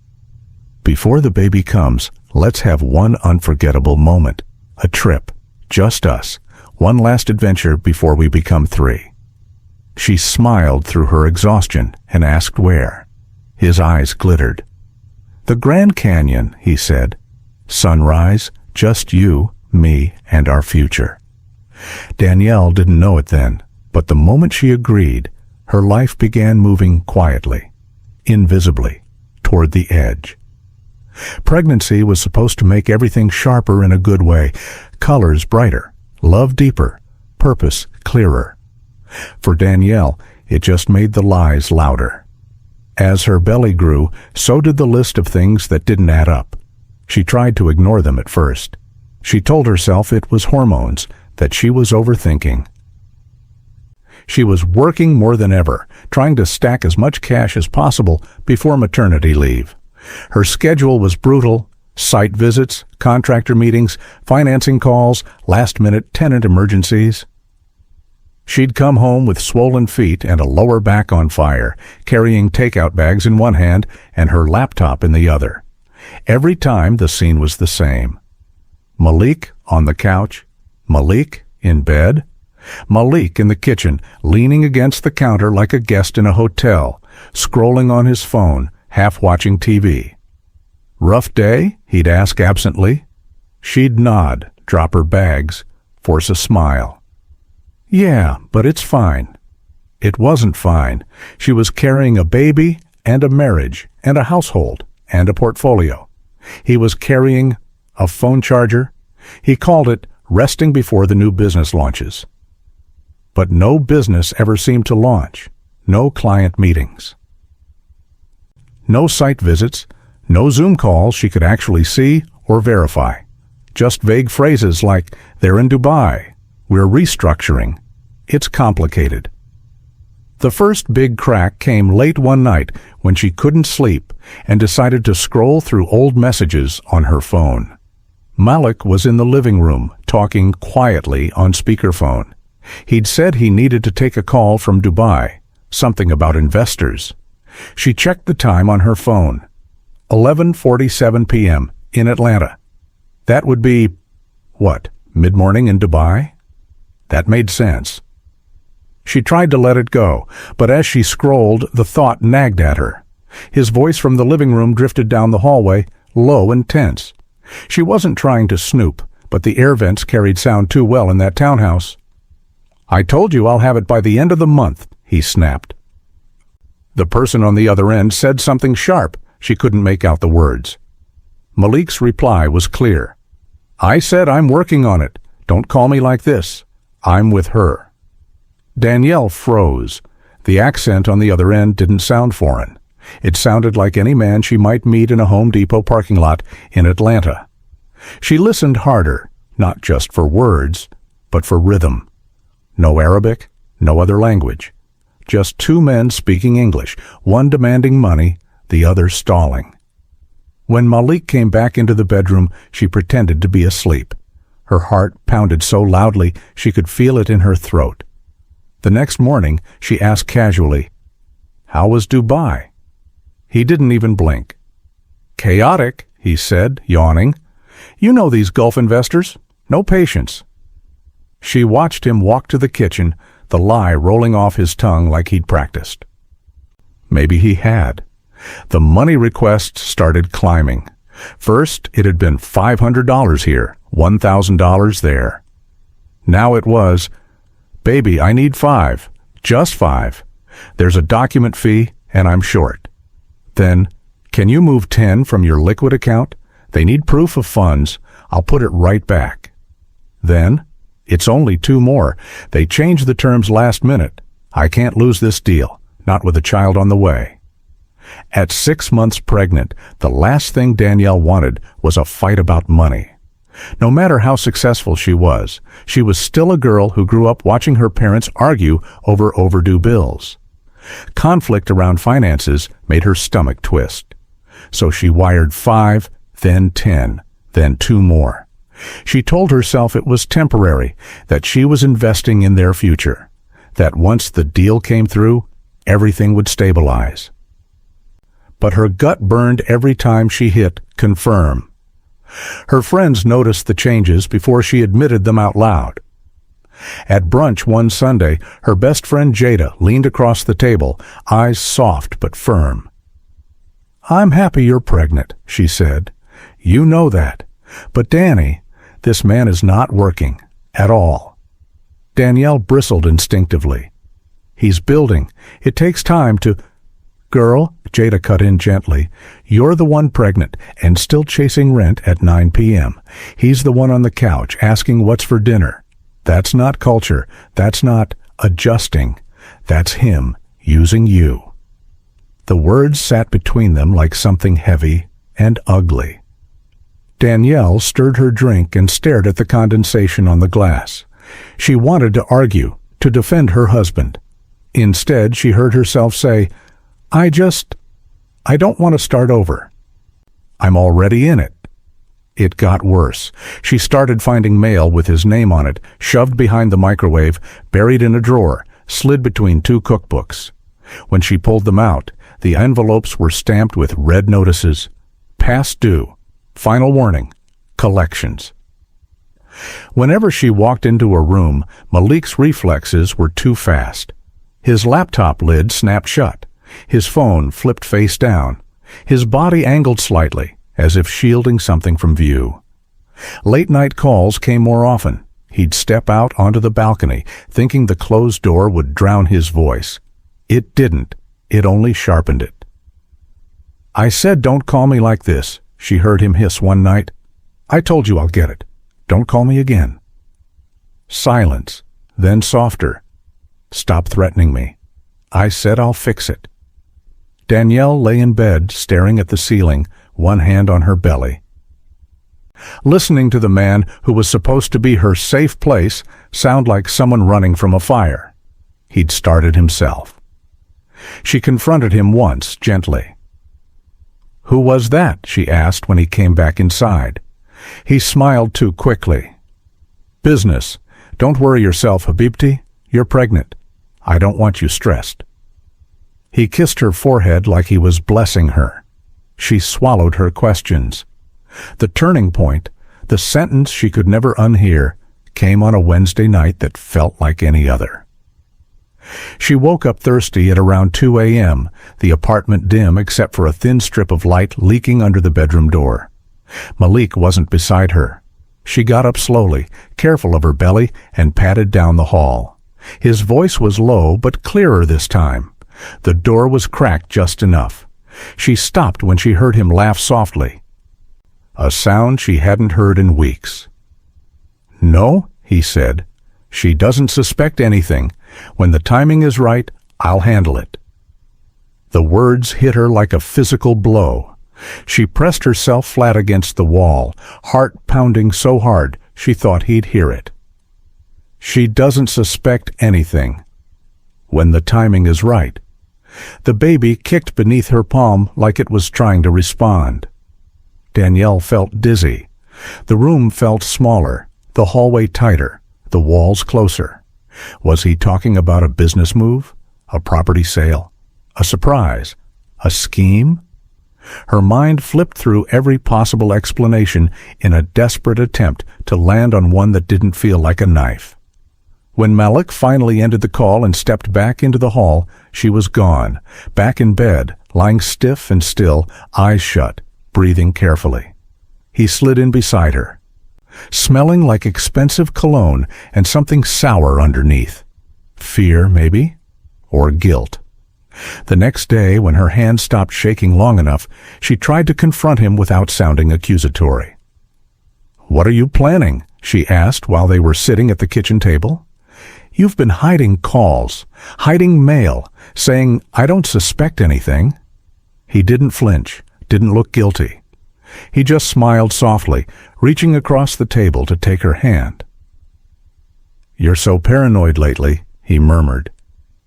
"Before the baby comes, let's have one unforgettable moment, a trip, just us, one last adventure before we become 3. She smiled through her exhaustion and asked where. His eyes glittered. "The Grand Canyon," he said. "Sunrise, just you, me, and our future." Danielle didn't know it then, but the moment she agreed, her life began moving quietly, invisibly, toward the edge. Pregnancy was supposed to make everything sharper in a good way, colors brighter, love deeper, purpose clearer. For Danielle, it just made the lies louder. As her belly grew, so did the list of things that didn't add up. She tried to ignore them at first. She told herself it was hormones, that she was overthinking. She was working more than ever, trying to stack as much cash as possible before maternity leave. Her schedule was brutal: site visits, contractor meetings, financing calls, last-minute tenant emergencies. She'd come home with swollen feet and a lower back on fire, carrying takeout bags in one hand and her laptop in the other. Every time the scene was the same. Malik on the couch, Malik in bed, Malik in the kitchen, leaning against the counter like a guest in a hotel, scrolling on his phone, half watching TV. "Rough day?" he'd ask absently. She'd nod, drop her bags, force a smile. "Yeah, but it's fine." It wasn't fine. She was carrying a baby and a marriage and a household and a portfolio. He was carrying a phone charger. He called it resting before the new business launches. But no business ever seemed to launch. No client meetings. No site visits. No Zoom calls she could actually see or verify. Just vague phrases like, "They're in Dubai," "We're restructuring," "It's complicated." The first big crack came late one night when she couldn't sleep and decided to scroll through old messages on her phone. Malik was in the living room, talking quietly on speakerphone. He'd said he needed to take a call from Dubai, something about investors. She checked the time on her phone. 11:47 p.m. in Atlanta. That would be, what, mid-morning in Dubai? That made sense. She tried to let it go, but as she scrolled, the thought nagged at her. His voice from the living room drifted down the hallway, low and tense. She wasn't trying to snoop, but the air vents carried sound too well in that townhouse. "I told you I'll have it by the end of the month," he snapped. The person on the other end said something sharp. She couldn't make out the words. Malik's reply was clear. "I said I'm working on it. Don't call me like this. I'm with her." Danielle froze. The accent on the other end didn't sound foreign. It sounded like any man she might meet in a Home Depot parking lot in Atlanta. She listened harder, not just for words, but for rhythm. No Arabic, no other language. Just two men speaking English, one demanding money, the other stalling. When Malik came back into the bedroom, she pretended to be asleep. Her heart pounded so loudly she could feel it in her throat. The next morning, she asked casually, "How was Dubai?" He didn't even blink. "Chaotic," he said, yawning. "You know these Gulf investors. No patience." She watched him walk to the kitchen, the lie rolling off his tongue like he'd practiced. Maybe he had. The money requests started climbing. First, it had been $500 here, $1,000 there. Now it was, "Baby, I need 5. Just 5. There's a document fee, and I'm short." Then, "Can you move 10 from your liquid account? They need proof of funds. I'll put it right back." Then, "It's only 2 more. They changed the terms last minute. I can't lose this deal, not with a child on the way." At 6 months pregnant, the last thing Danielle wanted was a fight about money. No matter how successful she was still a girl who grew up watching her parents argue over overdue bills. Conflict around finances made her stomach twist. So she wired 5, then 10, then 2 more. She told herself it was temporary, that she was investing in their future, that once the deal came through, everything would stabilize. But her gut burned every time she hit confirm. Her friends noticed the changes before she admitted them out loud. At brunch one Sunday, her best friend Jada leaned across the table, eyes soft but firm. "I'm happy you're pregnant," she said. "You know that. But Danny, this man is not working at all." Danielle bristled instinctively. "He's building. It takes time to—" "Girl," Jada cut in gently, "you're the one pregnant and still chasing rent at 9 p.m. He's the one on the couch asking what's for dinner. That's not culture. That's not adjusting. That's him using you." The words sat between them like something heavy and ugly. Danielle stirred her drink and stared at the condensation on the glass. She wanted to argue, to defend her husband. Instead, she heard herself say, I don't want to start over. I'm already in it." It got worse. She started finding mail with his name on it, shoved behind the microwave, buried in a drawer, slid between 2 cookbooks. When she pulled them out, the envelopes were stamped with red notices: past due, final warning, collections. Whenever she walked into a room, Malik's reflexes were too fast. His laptop lid snapped shut. His phone flipped face down. His body angled slightly, as if shielding something from view. Late-night calls came more often. He'd step out onto the balcony, thinking the closed door would drown his voice. It didn't. It only sharpened it. "I said don't call me like this," she heard him hiss one night. "I told you I'll get it. Don't call me again." Silence, then softer. "Stop threatening me. I said I'll fix it." Danielle lay in bed, staring at the ceiling, one hand on her belly. Listening to the man who was supposed to be her safe place sound like someone running from a fire. He'd started himself. She confronted him once, gently. "Who was that?" she asked when he came back inside. He smiled too quickly. "Business. Don't worry yourself, Habibti. You're pregnant. I don't want you stressed." He kissed her forehead like he was blessing her. She swallowed her questions. The turning point, the sentence she could never unhear, came on a Wednesday night that felt like any other. She woke up thirsty at around 2 a.m., the apartment dim except for a thin strip of light leaking under the bedroom door. Malik wasn't beside her. She got up slowly, careful of her belly, and padded down the hall. His voice was low but clearer this time. The door was cracked just enough. She stopped when she heard him laugh softly. A sound she hadn't heard in weeks. "No," he said. "She doesn't suspect anything. When the timing is right, I'll handle it." The words hit her like a physical blow. She pressed herself flat against the wall, heart pounding so hard she thought he'd hear it. She doesn't suspect anything. When the timing is right. The baby kicked beneath her palm like it was trying to respond. Danielle felt dizzy. The room felt smaller, the hallway tighter, the walls closer. Was he talking about a business move? A property sale? A surprise? A scheme? Her mind flipped through every possible explanation in a desperate attempt to land on one that didn't feel like a knife. When Malik finally ended the call and stepped back into the hall, she was gone, back in bed, lying stiff and still, eyes shut, breathing carefully. He slid in beside her. smelling like expensive cologne and something sour underneath. Fear, maybe? Or guilt. The next day, when her hand stopped shaking long enough, she tried to confront him without sounding accusatory. "What are you planning?" she asked while they were sitting at the kitchen table. "You've been hiding calls, hiding mail, saying, 'I don't suspect anything.'" He didn't flinch, didn't look guilty. He just smiled softly, reaching across the table to take her hand. "You're so paranoid lately," he murmured.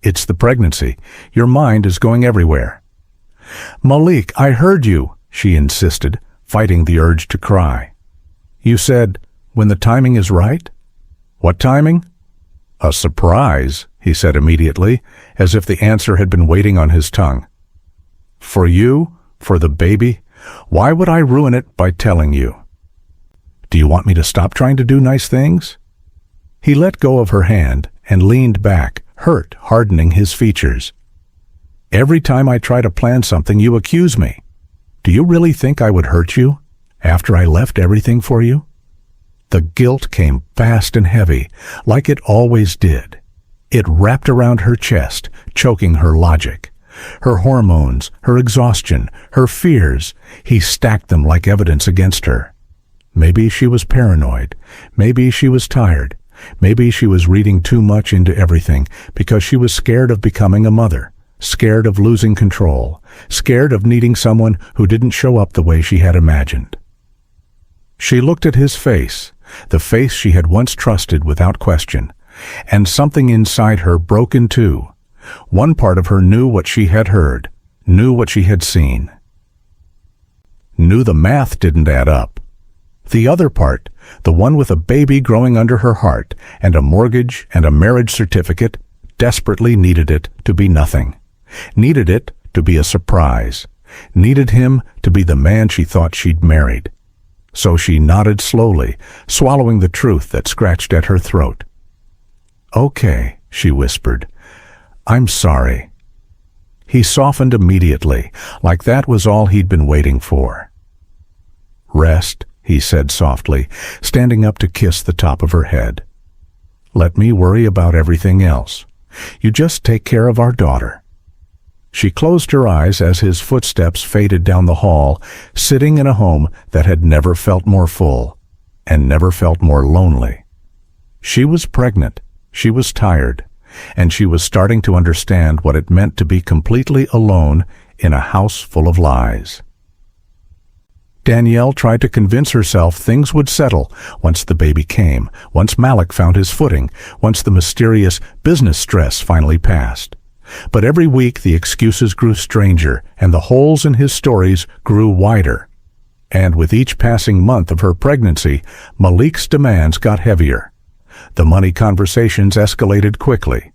"It's the pregnancy. Your mind is going everywhere." "Malik, I heard you," she insisted, fighting the urge to cry. "You said, 'when the timing is right'?" "What timing?" "A surprise," he said immediately, as if the answer had been waiting on his tongue. "For you? For the baby? Why would I ruin it by telling you? Do you want me to stop trying to do nice things?" He let go of her hand and leaned back, hurt hardening his features. "Every time I try to plan something, you accuse me. Do you really think I would hurt you after I left everything for you?" The guilt came fast and heavy, like it always did. It wrapped around her chest, choking her logic. Her hormones, her exhaustion, her fears, he stacked them like evidence against her. Maybe she was paranoid. Maybe she was tired. Maybe she was reading too much into everything because she was scared of becoming a mother, scared of losing control, scared of needing someone who didn't show up the way she had imagined. She looked at his face, the face she had once trusted without question, and something inside her broke in two. One part of her knew what she had heard, knew what she had seen. Knew the math didn't add up. The other part, the one with a baby growing under her heart and a mortgage and a marriage certificate, desperately needed it to be nothing. Needed it to be a surprise. Needed him to be the man she thought she'd married. So she nodded slowly, swallowing the truth that scratched at her throat. "Okay," she whispered. "I'm sorry." He softened immediately, like that was all he'd been waiting for. "Rest," he said softly, standing up to kiss the top of her head. "Let me worry about everything else. You just take care of our daughter." She closed her eyes as his footsteps faded down the hall, sitting in a home that had never felt more full and never felt more lonely. She was pregnant, she was tired, and she was starting to understand what it meant to be completely alone in a house full of lies. Danielle tried to convince herself things would settle once the baby came, once Malik found his footing, once the mysterious business stress finally passed. But every week the excuses grew stranger and the holes in his stories grew wider. And with each passing month of her pregnancy, Malik's demands got heavier. The money conversations escalated quickly.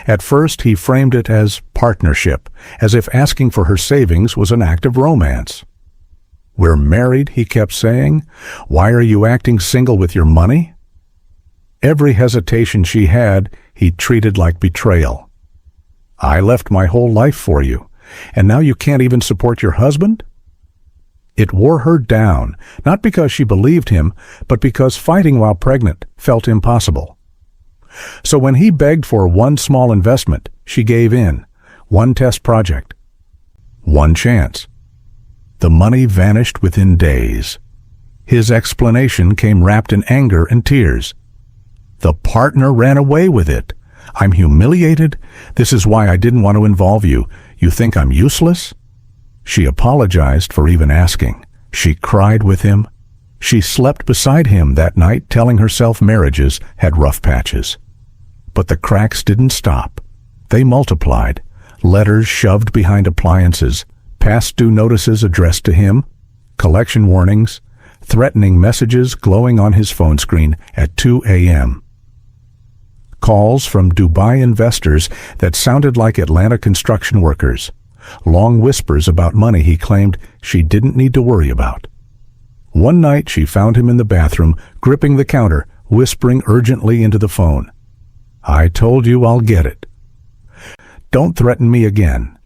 At first he framed it as partnership, as if asking for her savings was an act of romance. "We're married," he kept saying. "Why are you acting single with your money?" Every hesitation she had, he treated like betrayal. "I left my whole life for you, and now you can't even support your husband?" It wore her down, not because she believed him, but because fighting while pregnant felt impossible. So when he begged for one small investment, she gave in. One test project. One chance. The money vanished within days. His explanation came wrapped in anger and tears. "The partner ran away with it. I'm humiliated. This is why I didn't want to involve you. You think I'm useless?" She apologized for even asking. She cried with him. She slept beside him that night, telling herself marriages had rough patches. But the cracks didn't stop. They multiplied. Letters shoved behind appliances, past due notices addressed to him, collection warnings, threatening messages glowing on his phone screen at 2 a.m. Calls from Dubai investors that sounded like Atlanta construction workers. Long whispers about money he claimed she didn't need to worry about. One night she found him in the bathroom, gripping the counter, whispering urgently into the phone. "I told you I'll get it. Don't threaten me again."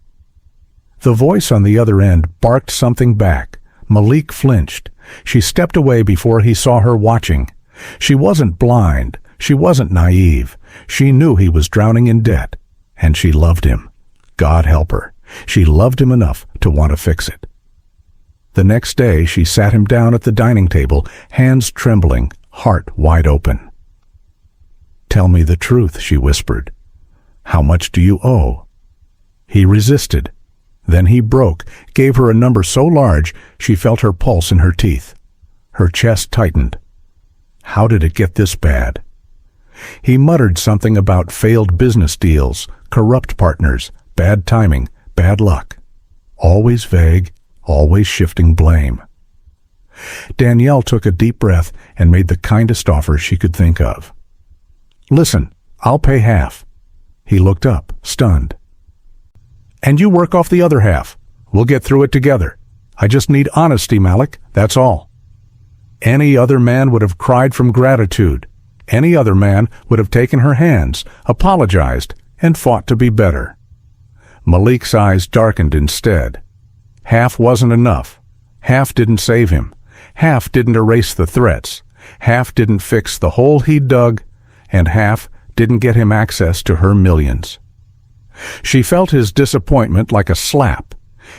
The voice on the other end barked something back, Malik flinched. She stepped away before he saw her watching. She wasn't blind. She wasn't naive. She knew he was drowning in debt. And she loved him. God help her. She loved him enough to want to fix it. The next day, she sat him down at the dining table, hands trembling, heart wide open. "Tell me the truth," she whispered. "How much do you owe?" He resisted. Then he broke, gave her a number so large she felt her pulse in her teeth. Her chest tightened. How did it get this bad? He muttered something about failed business deals, corrupt partners, bad timing, bad luck. Always vague, always shifting blame. Danielle took a deep breath and made the kindest offer she could think of. "Listen, I'll pay half." He looked up, stunned. "And you work off the other half. We'll get through it together. I just need honesty, Malik, that's all." Any other man would have cried from gratitude. Any other man would have taken her hands, apologized, and fought to be better. Malik's eyes darkened instead. Half wasn't enough. Half didn't save him. Half didn't erase the threats. Half didn't fix the hole he'd dug, and half didn't get him access to her millions. She felt his disappointment like a slap.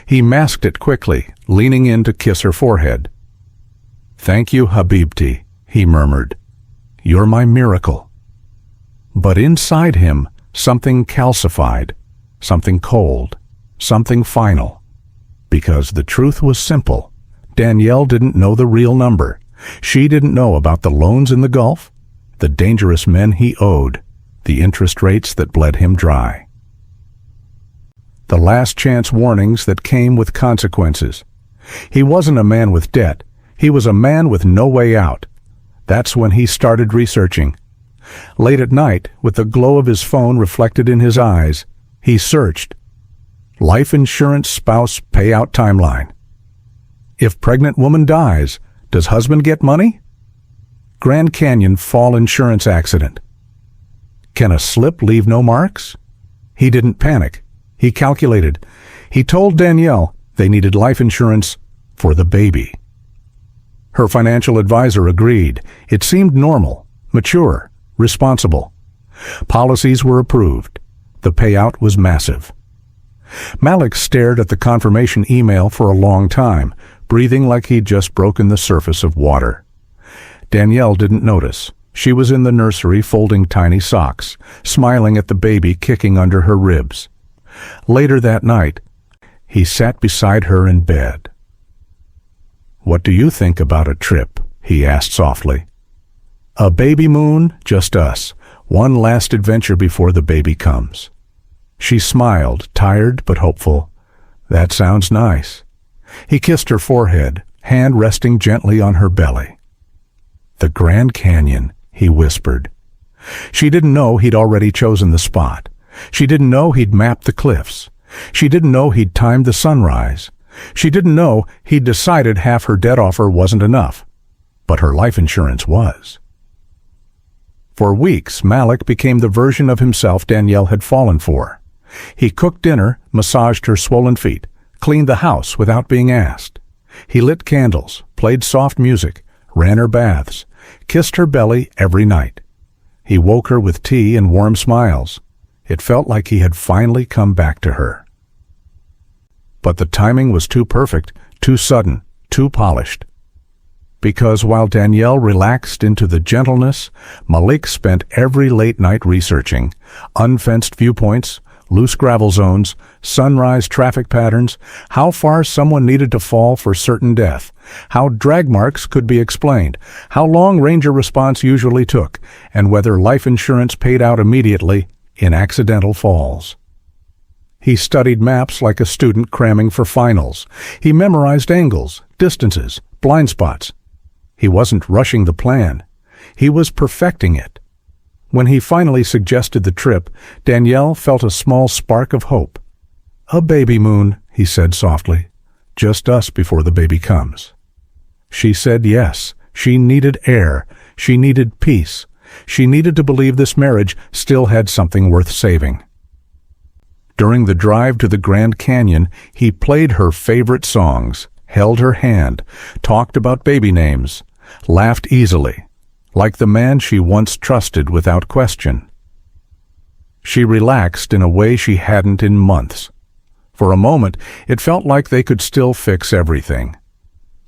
He masked it quickly, leaning in to kiss her forehead. "Thank you, Habibti," he murmured. "You're my miracle." But inside him, something calcified, something cold, something final. Because the truth was simple. Danielle didn't know the real number. She didn't know about the loans in the Gulf, the dangerous men he owed, the interest rates that bled him dry. The last chance warnings that came with consequences. He wasn't a man with debt. He was a man with no way out. That's when he started researching. Late at night, with the glow of his phone reflected in his eyes, he searched. Life insurance spouse payout timeline. If pregnant woman dies, does husband get money? Grand Canyon fall insurance accident. Can a slip leave no marks? He didn't panic. He calculated. He told Danielle they needed life insurance for the baby. Her financial advisor agreed. It seemed normal, mature, responsible. Policies were approved. The payout was massive. Malik stared at the confirmation email for a long time, breathing like he'd just broken the surface of water. Danielle didn't notice. She was in the nursery folding tiny socks, smiling at the baby kicking under her ribs. Later that night, he sat beside her in bed. "What do you think about a trip?" he asked softly. "A baby moon, just us. One last adventure before the baby comes." She smiled, tired but hopeful. "That sounds nice." He kissed her forehead, hand resting gently on her belly. "The Grand Canyon," he whispered. She didn't know he'd already chosen the spot. She didn't know he'd mapped the cliffs. She didn't know he'd timed the sunrise. She didn't know he'd decided half her debt offer wasn't enough. But her life insurance was. For weeks, Malik became the version of himself Danielle had fallen for. He cooked dinner, massaged her swollen feet, cleaned the house without being asked. He lit candles, played soft music, ran her baths, kissed her belly every night. He woke her with tea and warm smiles. It felt like he had finally come back to her. But the timing was too perfect, too sudden, too polished. Because while Danielle relaxed into the gentleness, Malik spent every late night researching unfenced viewpoints, loose gravel zones, sunrise traffic patterns, how far someone needed to fall for certain death, how drag marks could be explained, how long ranger response usually took, and whether life insurance paid out immediately in accidental falls. He studied maps like a student cramming for finals. He memorized angles, distances, blind spots. He wasn't rushing the plan. He was perfecting it. When he finally suggested the trip, Danielle felt a small spark of hope. "A baby moon," he said softly. "Just us before the baby comes." She said yes. She needed air. She needed peace. She needed to believe this marriage still had something worth saving. During the drive to the Grand Canyon, he played her favorite songs, held her hand, talked about baby names, laughed easily, like the man she once trusted without question. She relaxed in a way she hadn't in months. For a moment, it felt like they could still fix everything.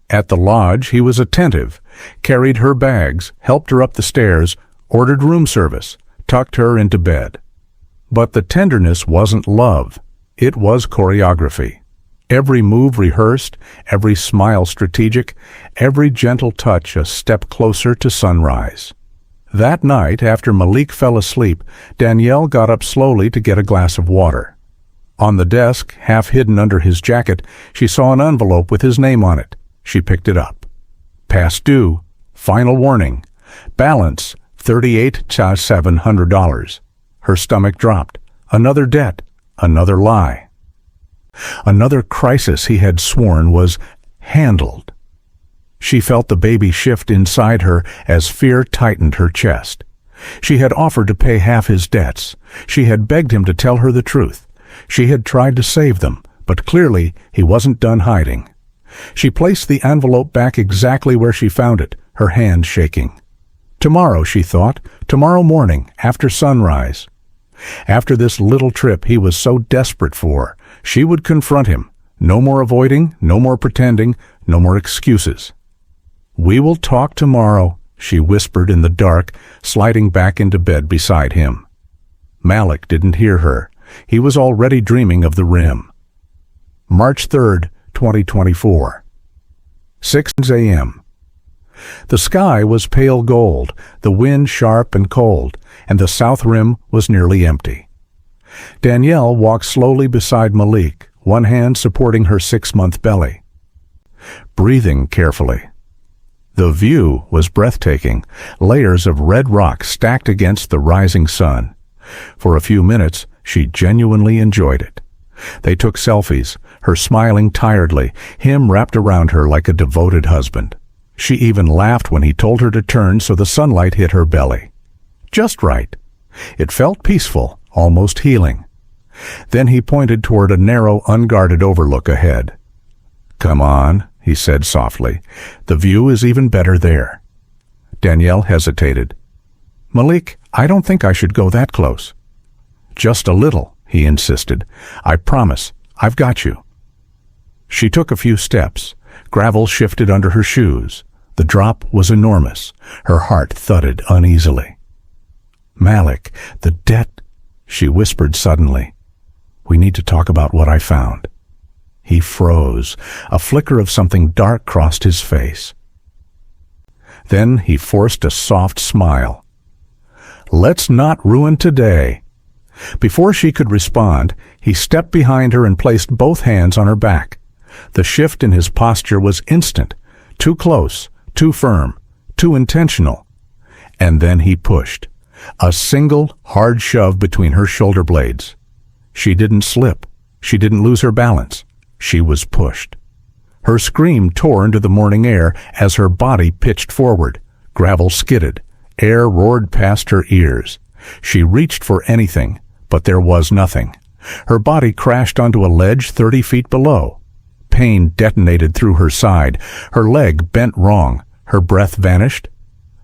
At the lodge, he was attentive, carried her bags, helped her up the stairs, ordered room service, tucked her into bed. But the tenderness wasn't love. It was choreography. Every move rehearsed, every smile strategic, every gentle touch a step closer to sunrise. That night, after Malik fell asleep, Danielle got up slowly to get a glass of water. On the desk, half hidden under his jacket, she saw an envelope with his name on it. She picked it up. Past due. Final warning. Balance $38,700. Her stomach dropped. Another debt. Another lie. Another crisis he had sworn was handled. She felt the baby shift inside her as fear tightened her chest. She had offered to pay half his debts. She had begged him to tell her the truth. She had tried to save them, but clearly he wasn't done hiding. She placed the envelope back exactly where she found it, her hand shaking. Tomorrow, she thought, tomorrow morning, after sunrise. After this little trip he was so desperate for, she would confront him. No more avoiding, no more pretending, no more excuses. "We will talk tomorrow," she whispered in the dark, sliding back into bed beside him. Malik didn't hear her. He was already dreaming of the rim. March 3rd, 2024. 6 a.m. The sky was pale gold, the wind sharp and cold, and the south rim was nearly empty. Danielle walked slowly beside Malik, one hand supporting her 6-month belly, breathing carefully. The view was breathtaking, layers of red rock stacked against the rising sun. For a few minutes, she genuinely enjoyed it. They took selfies, her smiling tiredly, him wrapped around her like a devoted husband. She even laughed when he told her to turn so the sunlight hit her belly. Just right. It felt peaceful, almost healing. Then he pointed toward a narrow, unguarded overlook ahead. "Come on," he said softly. "The view is even better there." Danielle hesitated. "Malik, I don't think I should go that close." "Just a little," he insisted. "I promise. I've got you." She took a few steps. Gravel shifted under her shoes. The drop was enormous. Her heart thudded uneasily. "Malik, the debt," she whispered suddenly. "We need to talk about what I found." He froze. A flicker of something dark crossed his face. Then he forced a soft smile. "Let's not ruin today." Before she could respond, he stepped behind her and placed both hands on her back. The shift in his posture was instant, too close, too firm, too intentional. And then he pushed. A single, hard shove between her shoulder blades. She didn't slip. She didn't lose her balance. She was pushed. Her scream tore into the morning air as her body pitched forward. Gravel skidded. Air roared past her ears. She reached for anything, but there was nothing. Her body crashed onto a ledge 30 feet below. Pain detonated through her side. Her leg bent wrong. Her breath vanished.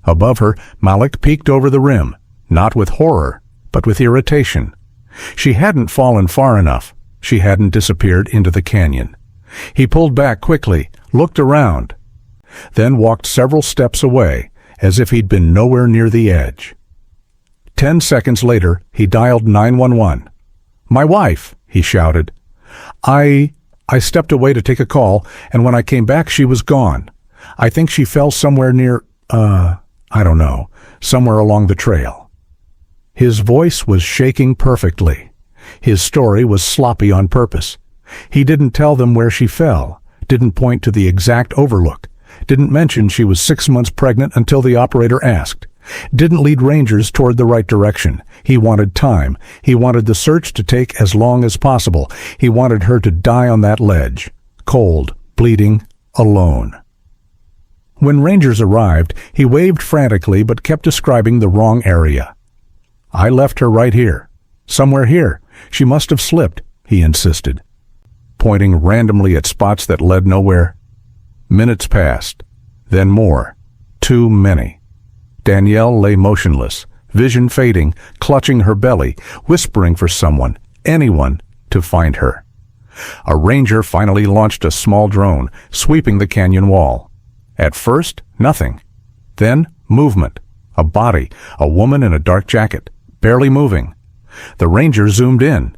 Above her, Malik peeked over the rim, not with horror, but with irritation. She hadn't fallen far enough. She hadn't disappeared into the canyon. He pulled back quickly, looked around, then walked several steps away, as if he'd been nowhere near the edge. 10 seconds later, he dialed 911. "My wife," he shouted. I stepped away to take a call, and when I came back she was gone. I think she fell somewhere near, I don't know, somewhere along the trail." His voice was shaking perfectly. His story was sloppy on purpose. He didn't tell them where she fell, didn't point to the exact overlook, didn't mention she was 6 months pregnant until the operator asked, didn't lead rangers toward the right direction. He wanted time. He wanted the search to take as long as possible. He wanted her to die on that ledge, cold, bleeding, alone. When rangers arrived, he waved frantically but kept describing the wrong area. "I left her right here. Somewhere here. She must have slipped," he insisted, pointing randomly at spots that led nowhere. Minutes passed. Then more. Too many. Danielle lay motionless, vision fading, clutching her belly, whispering for someone, anyone, to find her. A ranger finally launched a small drone, sweeping the canyon wall. At first, nothing. Then, movement. A body, a woman in a dark jacket, barely moving. The ranger zoomed in.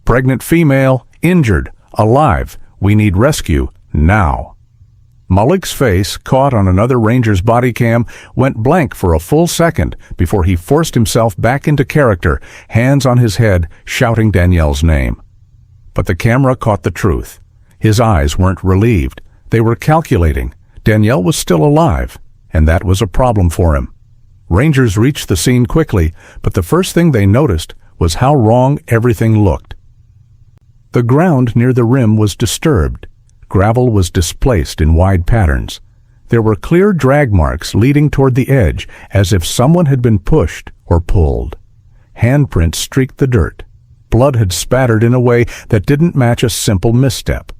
Pregnant female, injured, alive. We need rescue, now. Malik's face, caught on another ranger's body cam, went blank for a full second before he forced himself back into character, hands on his head, shouting Danielle's name. But the camera caught the truth. His eyes weren't relieved. They were calculating. Danielle was still alive, and that was a problem for him. Rangers reached the scene quickly, but the first thing they noticed was how wrong everything looked. The ground near the rim was disturbed. Gravel was displaced in wide patterns. There were clear drag marks leading toward the edge, as if someone had been pushed or pulled. Handprints streaked the dirt. Blood had spattered in a way that didn't match a simple misstep.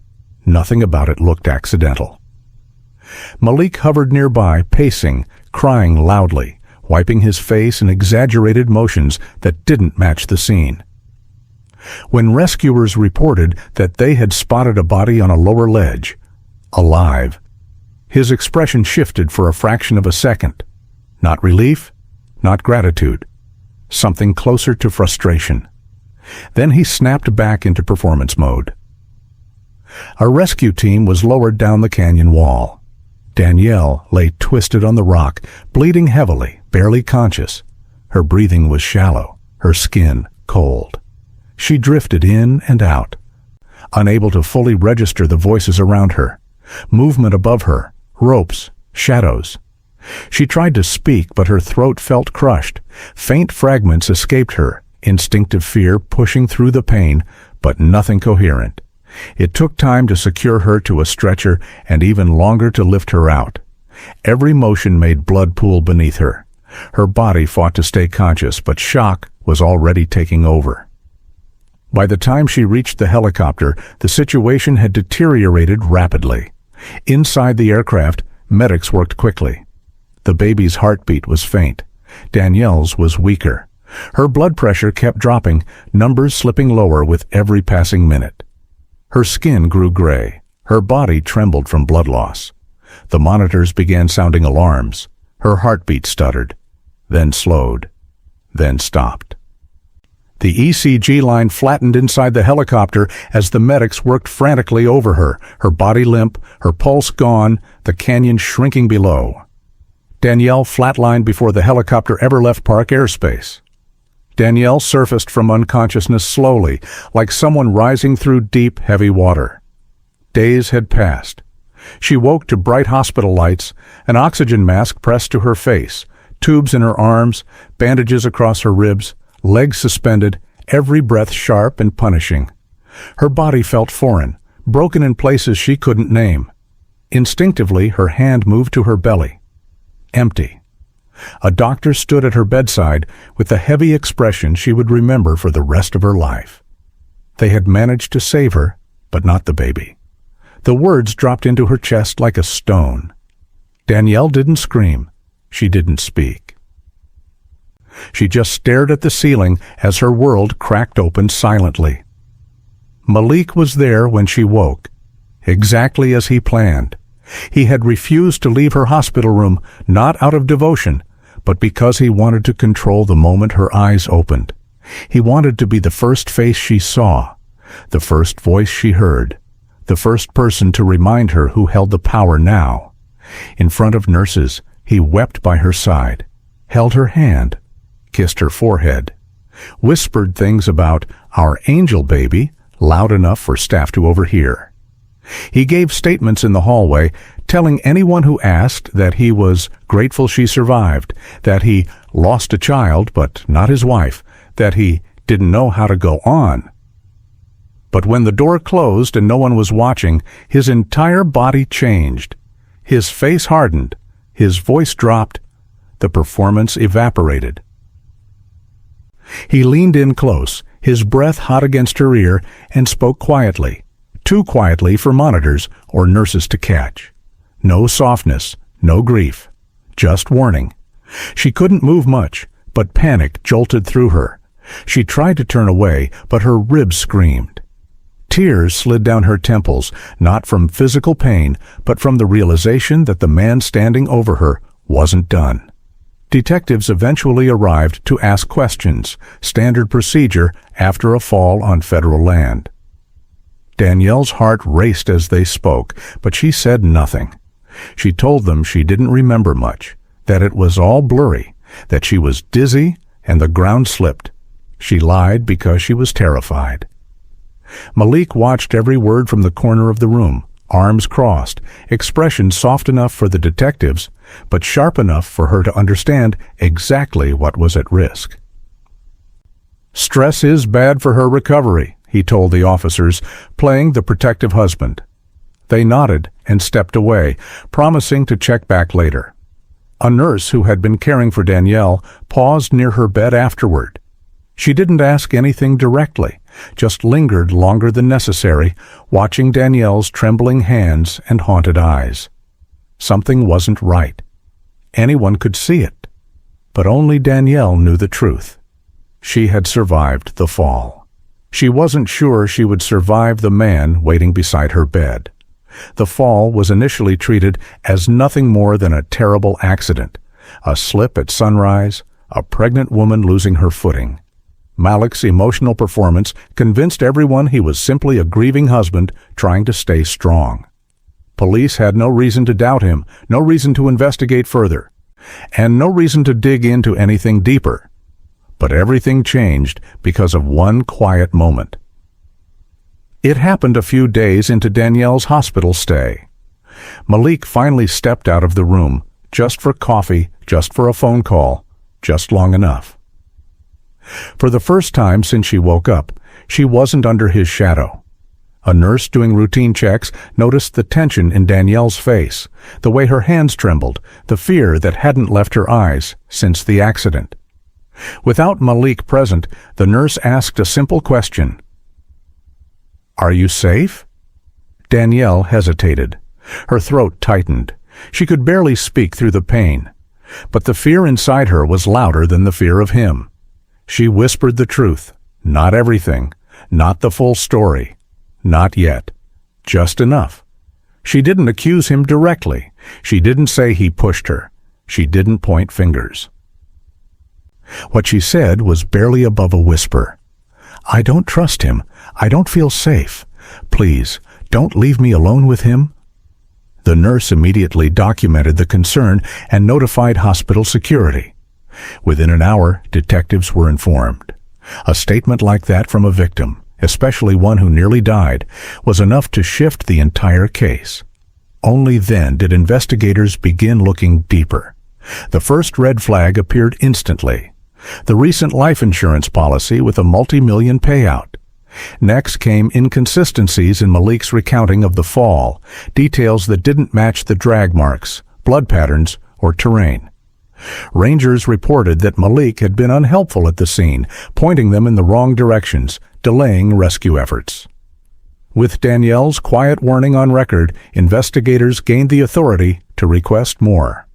Nothing about it looked accidental. Malik hovered nearby, pacing, crying loudly, wiping his face in exaggerated motions that didn't match the scene. When rescuers reported that they had spotted a body on a lower ledge, alive, his expression shifted for a fraction of a second. Not relief, not gratitude, something closer to frustration. Then he snapped back into performance mode. A rescue team was lowered down the canyon wall. Danielle lay twisted on the rock, bleeding heavily, barely conscious. Her breathing was shallow, her skin cold. She drifted in and out, unable to fully register the voices around her, movement above her, ropes, shadows. She tried to speak, but her throat felt crushed. Faint fragments escaped her, instinctive fear pushing through the pain, but nothing coherent. It took time to secure her to a stretcher and even longer to lift her out. Every motion made blood pool beneath her. Her body fought to stay conscious, but shock was already taking over. By the time she reached the helicopter, the situation had deteriorated rapidly. Inside the aircraft, medics worked quickly. The baby's heartbeat was faint. Danielle's was weaker. Her blood pressure kept dropping, numbers slipping lower with every passing minute. Her skin grew gray. Her body trembled from blood loss. The monitors began sounding alarms. Her heartbeat stuttered, then slowed, then stopped. The ECG line flattened inside the helicopter as the medics worked frantically over her, her body limp, her pulse gone, the canyon shrinking below. Danielle flatlined before the helicopter ever left park airspace. Danielle surfaced from unconsciousness slowly, like someone rising through deep, heavy water. Days had passed. She woke to bright hospital lights, an oxygen mask pressed to her face, tubes in her arms, bandages across her ribs, legs suspended, every breath sharp and punishing. Her body felt foreign, broken in places she couldn't name. Instinctively, her hand moved to her belly. Empty. A doctor stood at her bedside with a heavy expression she would remember for the rest of her life. They had managed to save her, but not the baby. The words dropped into her chest like a stone. Danielle didn't scream. She didn't speak. She just stared at the ceiling as her world cracked open silently. Malik was there when she woke, exactly as he planned. He had refused to leave her hospital room, not out of devotion, but because he wanted to control the moment her eyes opened. He wanted to be the first face she saw, the first voice she heard, the first person to remind her who held the power now. In front of nurses, he wept by her side, held her hand, kissed her forehead, whispered things about our angel baby loud enough for staff to overhear. He gave statements in the hallway, telling anyone who asked that he was grateful she survived, that he lost a child but not his wife, that he didn't know how to go on. But when the door closed and no one was watching, his entire body changed. His face hardened, his voice dropped, the performance evaporated. He leaned in close, his breath hot against her ear, and spoke quietly, too quietly for monitors or nurses to catch. No softness, no grief, just warning. She couldn't move much, but panic jolted through her. She tried to turn away, but her ribs screamed. Tears slid down her temples, not from physical pain, but from the realization that the man standing over her wasn't done. Detectives eventually arrived to ask questions, standard procedure after a fall on federal land. Danielle's heart raced as they spoke, but she said nothing. She told them she didn't remember much, that it was all blurry, that she was dizzy and the ground slipped. She lied because she was terrified. Malik watched every word from the corner of the room, arms crossed, expression soft enough for the detectives, but sharp enough for her to understand exactly what was at risk. "Stress is bad for her recovery," he told the officers, playing the protective husband. They nodded and stepped away, promising to check back later. A nurse who had been caring for Danielle paused near her bed afterward. She didn't ask anything directly, just lingered longer than necessary, watching Danielle's trembling hands and haunted eyes. Something wasn't right. Anyone could see it, but only Danielle knew the truth. She had survived the fall. She wasn't sure she would survive the man waiting beside her bed. The fall was initially treated as nothing more than a terrible accident, a slip at sunrise, a pregnant woman losing her footing. Malik's emotional performance convinced everyone he was simply a grieving husband trying to stay strong. Police had no reason to doubt him, no reason to investigate further, and no reason to dig into anything deeper. But everything changed because of one quiet moment. It happened a few days into Danielle's hospital stay. Malik finally stepped out of the room, just for coffee, just for a phone call, just long enough. For the first time since she woke up, she wasn't under his shadow. A nurse doing routine checks noticed the tension in Danielle's face, the way her hands trembled, the fear that hadn't left her eyes since the accident. Without Malik present, the nurse asked a simple question. "Are you safe?" Danielle hesitated. Her throat tightened. She could barely speak through the pain. But the fear inside her was louder than the fear of him. She whispered the truth. Not everything. Not the full story. Not yet. Just enough. She didn't accuse him directly. She didn't say he pushed her. She didn't point fingers. What she said was barely above a whisper. "I don't trust him. I don't feel safe. Please, don't leave me alone with him." The nurse immediately documented the concern and notified hospital security. Within an hour, detectives were informed. A statement like that from a victim, especially one who nearly died, was enough to shift the entire case. Only then did investigators begin looking deeper. The first red flag appeared instantly. The recent life insurance policy with a multi-million payout. Next came inconsistencies in Malik's recounting of the fall, details that didn't match the drag marks, blood patterns, or terrain. Rangers reported that Malik had been unhelpful at the scene, pointing them in the wrong directions, delaying rescue efforts. With Danielle's quiet warning on record, investigators gained the authority to request more.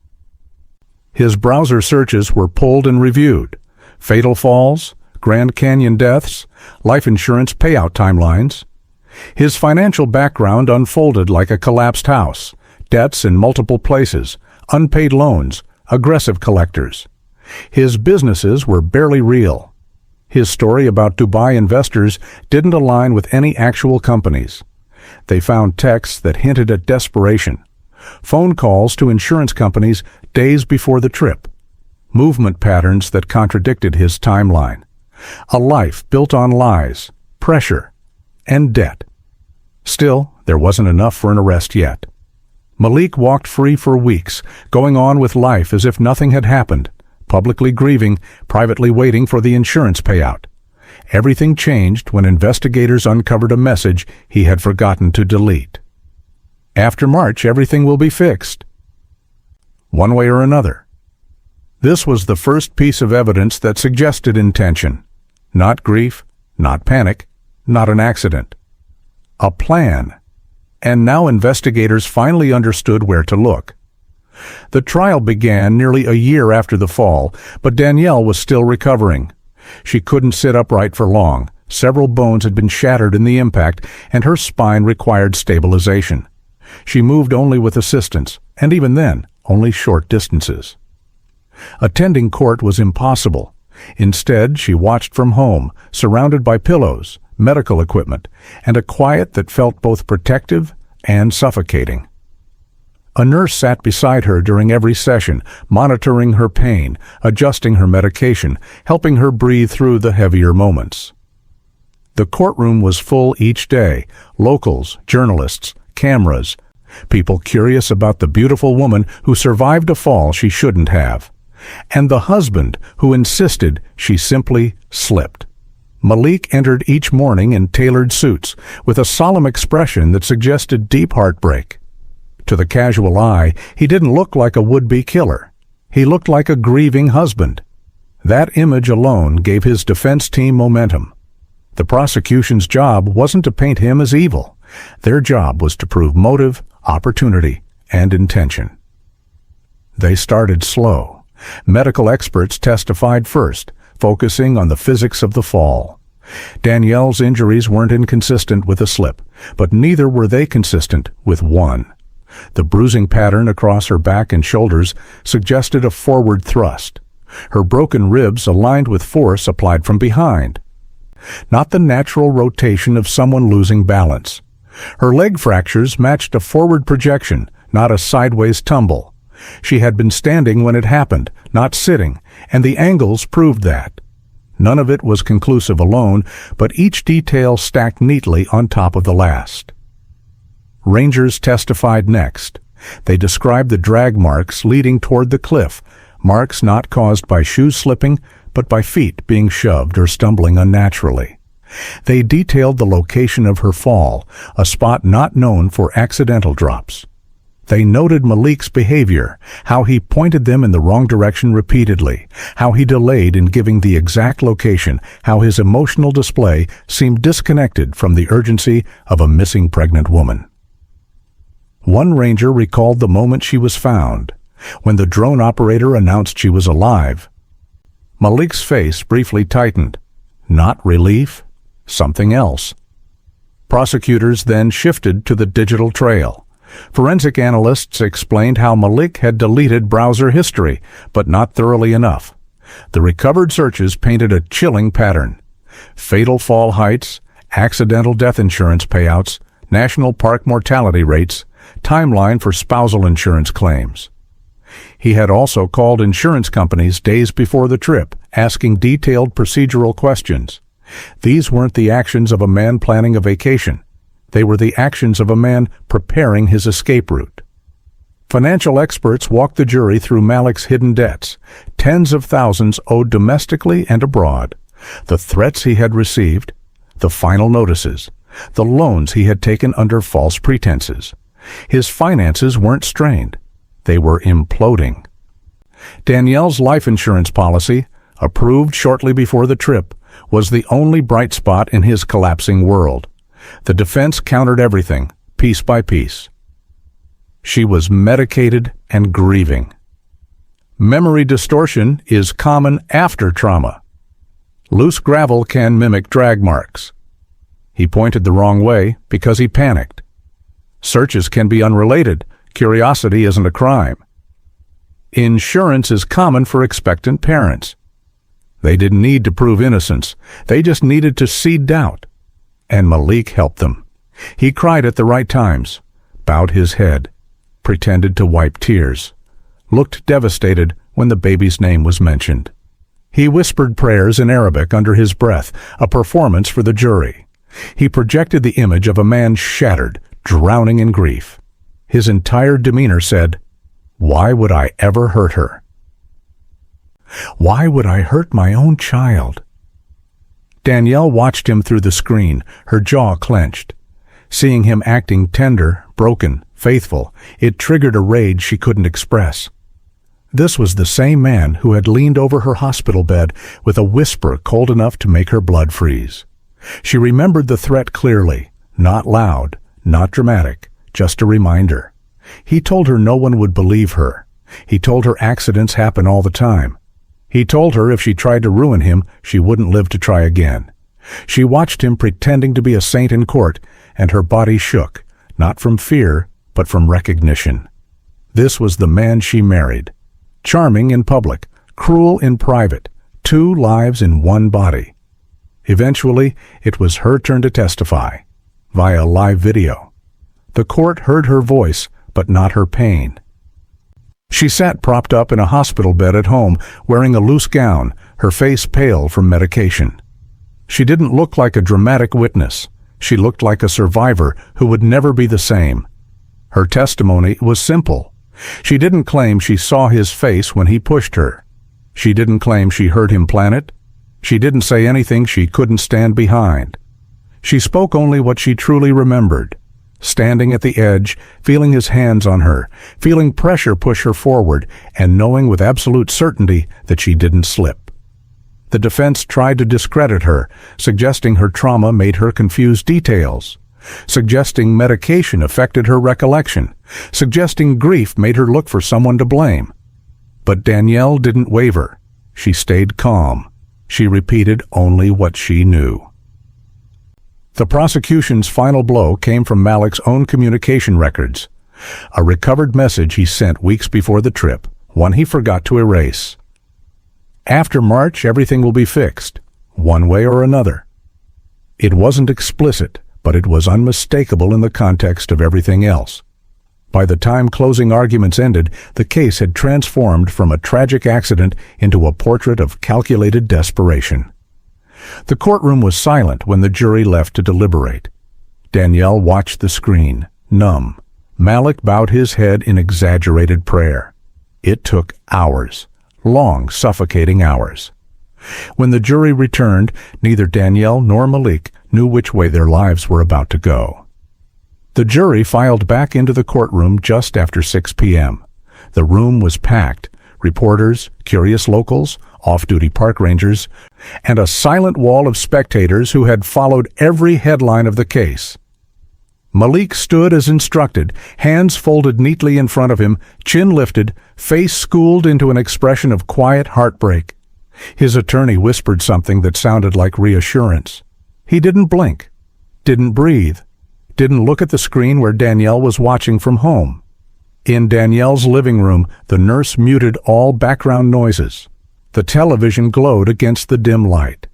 His browser searches were pulled and reviewed. Fatal falls, Grand Canyon deaths, life insurance payout timelines. His financial background unfolded like a collapsed house, debts in multiple places, unpaid loans, aggressive collectors. His businesses were barely real. His story about Dubai investors didn't align with any actual companies. They found texts that hinted at desperation, phone calls to insurance companies days before the trip, movement patterns that contradicted his timeline, a life built on lies, pressure, and debt. Still, there wasn't enough for an arrest yet. Malik walked free for weeks, going on with life as if nothing had happened, publicly grieving, privately waiting for the insurance payout. Everything changed when investigators uncovered a message he had forgotten to delete. After March, everything will be fixed. One way or another. This was the first piece of evidence that suggested intention. Not grief, not panic, not an accident. A plan. and now investigators finally understood where to look. The trial began nearly a year after the fall, but Danielle was still recovering. She couldn't sit upright for long. Several bones had been shattered in the impact, and her spine required stabilization. She moved only with assistance, and even then, only short distances. Attending court was impossible. Instead, she watched from home, surrounded by pillows, medical equipment, and a quiet that felt both protective and suffocating. A nurse sat beside her during every session, monitoring her pain, adjusting her medication, helping her breathe through the heavier moments. The courtroom was full each day: locals, journalists, cameras, people curious about the beautiful woman who survived a fall she shouldn't have, and the husband who insisted she simply slipped. Malik entered each morning in tailored suits, with a solemn expression that suggested deep heartbreak. To the casual eye, he didn't look like a would-be killer. He looked like a grieving husband. That image alone gave his defense team momentum. The prosecution's job wasn't to paint him as evil. Their job was to prove motive, opportunity, and intention. They started slow. Medical experts testified first, focusing on the physics of the fall. Danielle's injuries weren't inconsistent with a slip, but neither were they consistent with one. The bruising pattern across her back and shoulders suggested a forward thrust. Her broken ribs aligned with force applied from behind, not the natural rotation of someone losing balance. Her leg fractures matched a forward projection, not a sideways tumble. She had been standing when it happened, not sitting, and the angles proved that. None of it was conclusive alone, but each detail stacked neatly on top of the last. Rangers testified next. They described the drag marks leading toward the cliff, marks not caused by shoes slipping, but by feet being shoved or stumbling unnaturally. They detailed the location of her fall, a spot not known for accidental drops. They noted Malik's behavior, how he pointed them in the wrong direction repeatedly, how he delayed in giving the exact location, how his emotional display seemed disconnected from the urgency of a missing pregnant woman. One ranger recalled the moment she was found, when the drone operator announced she was alive. Malik's face briefly tightened. Not relief, something else. Prosecutors then shifted to the digital trail. Forensic analysts explained how Malik had deleted browser history, but not thoroughly enough. The recovered searches painted a chilling pattern: fatal fall heights, accidental death insurance payouts, national park mortality rates, timeline for spousal insurance claims. He had also called insurance companies days before the trip, asking detailed procedural questions. These weren't the actions of a man planning a vacation. They were the actions of a man preparing his escape route. Financial experts walked the jury through Malik's hidden debts, tens of thousands owed domestically and abroad, the threats he had received, the final notices, the loans he had taken under false pretenses. His finances weren't strained. They were imploding. Danielle's life insurance policy, approved shortly before the trip, was the only bright spot in his collapsing world. The defense countered everything, piece by piece. She was medicated and grieving. Memory distortion is common after trauma. Loose gravel can mimic drag marks. He pointed the wrong way because he panicked. Searches can be unrelated. Curiosity isn't a crime. Insurance is common for expectant parents. They didn't need to prove innocence. They just needed to seed doubt. And Malik helped them. He cried at the right times, bowed his head, pretended to wipe tears, looked devastated when the baby's name was mentioned. He whispered prayers in Arabic under his breath, a performance for the jury. He projected the image of a man shattered, drowning in grief. His entire demeanor said, "Why would I ever hurt her? Why would I hurt my own child?" Danielle watched him through the screen, her jaw clenched. Seeing him acting tender, broken, faithful, it triggered a rage she couldn't express. This was the same man who had leaned over her hospital bed with a whisper cold enough to make her blood freeze. She remembered the threat clearly, not loud, not dramatic, just a reminder. He told her no one would believe her. He told her accidents happen all the time. He told her if she tried to ruin him, she wouldn't live to try again. She watched him pretending to be a saint in court, and her body shook, not from fear, but from recognition. This was the man she married. Charming in public, cruel in private, 2 lives in one body. Eventually, it was her turn to testify, via live video. The court heard her voice, but not her pain. She sat propped up in a hospital bed at home, wearing a loose gown, her face pale from medication. She didn't look like a dramatic witness. She looked like a survivor who would never be the same. Her testimony was simple. She didn't claim she saw his face when he pushed her. She didn't claim she heard him plan it. She didn't say anything she couldn't stand behind. She spoke only what she truly remembered. Standing at the edge, feeling his hands on her, feeling pressure push her forward, and knowing with absolute certainty that she didn't slip. The defense tried to discredit her, suggesting her trauma made her confuse details, suggesting medication affected her recollection, suggesting grief made her look for someone to blame. But Danielle didn't waver. She stayed calm. She repeated only what she knew. The prosecution's final blow came from Malik's own communication records. A recovered message he sent weeks before the trip, one he forgot to erase. After March, everything will be fixed, one way or another. It wasn't explicit, but it was unmistakable in the context of everything else. By the time closing arguments ended, the case had transformed from a tragic accident into a portrait of calculated desperation. The courtroom was silent when the jury left to deliberate. Danielle watched the screen, numb. Malik bowed his head in exaggerated prayer. It took hours, long, suffocating hours. When the jury returned, neither Danielle nor Malik knew which way their lives were about to go. The jury filed back into the courtroom just after 6 p.m. The room was packed. Reporters, curious locals, off-duty park rangers, and a silent wall of spectators who had followed every headline of the case. Malik stood as instructed, hands folded neatly in front of him, chin lifted, face schooled into an expression of quiet heartbreak. His attorney whispered something that sounded like reassurance. He didn't blink, didn't breathe, didn't look at the screen where Danielle was watching from home. In Danielle's living room, the nurse muted all background noises. The television glowed against the dim light.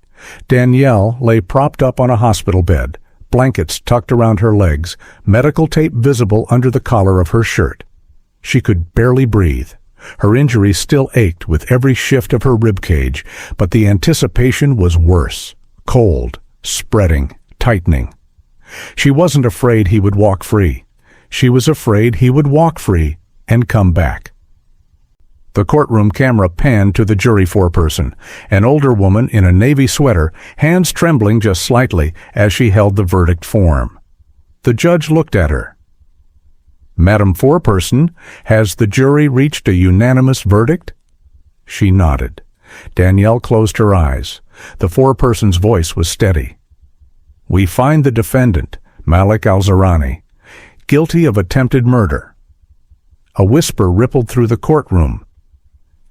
Danielle lay propped up on a hospital bed, blankets tucked around her legs, medical tape visible under the collar of her shirt. She could barely breathe. Her injury still ached with every shift of her rib cage, but the anticipation was worse, cold, spreading, tightening. She wasn't afraid he would walk free. She was afraid he would walk free and come back. The courtroom camera panned to the jury foreperson, an older woman in a navy sweater, hands trembling just slightly as she held the verdict form. The judge looked at her. "Madam Foreperson, has the jury reached a unanimous verdict?" She nodded. Danielle closed her eyes. The foreperson's voice was steady. "We find the defendant, Malik Al-Zarani, guilty of attempted murder." A whisper rippled through the courtroom.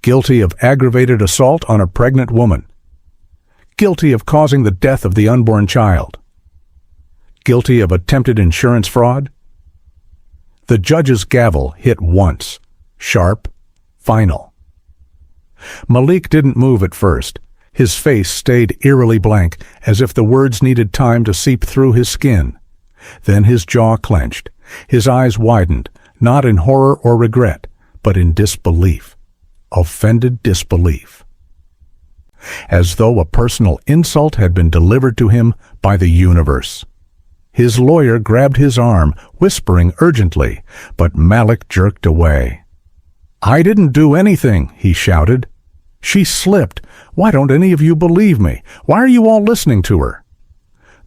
"Guilty of aggravated assault on a pregnant woman. Guilty of causing the death of the unborn child. Guilty of attempted insurance fraud." The judge's gavel hit once, sharp, final. Malik didn't move at first. His face stayed eerily blank, as if the words needed time to seep through his skin. Then his jaw clenched. His eyes widened, not in horror or regret, but in disbelief. Offended disbelief. As though a personal insult had been delivered to him by the universe. His lawyer grabbed his arm, whispering urgently, but Malik jerked away. "I didn't do anything," he shouted. "She slipped. Why don't any of you believe me? Why are you all listening to her?"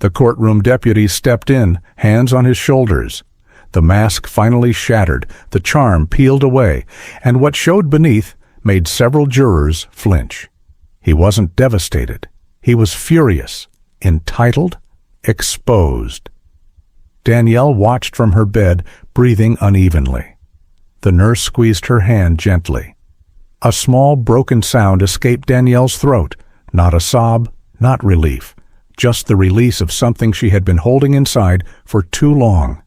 The courtroom deputy stepped in, hands on his shoulders. The mask finally shattered, the charm peeled away, and what showed beneath made several jurors flinch. He wasn't devastated. He was furious, entitled, exposed. Danielle watched from her bed, breathing unevenly. The nurse squeezed her hand gently. A small, broken sound escaped Danielle's throat, not a sob, not relief, just the release of something she had been holding inside for too long.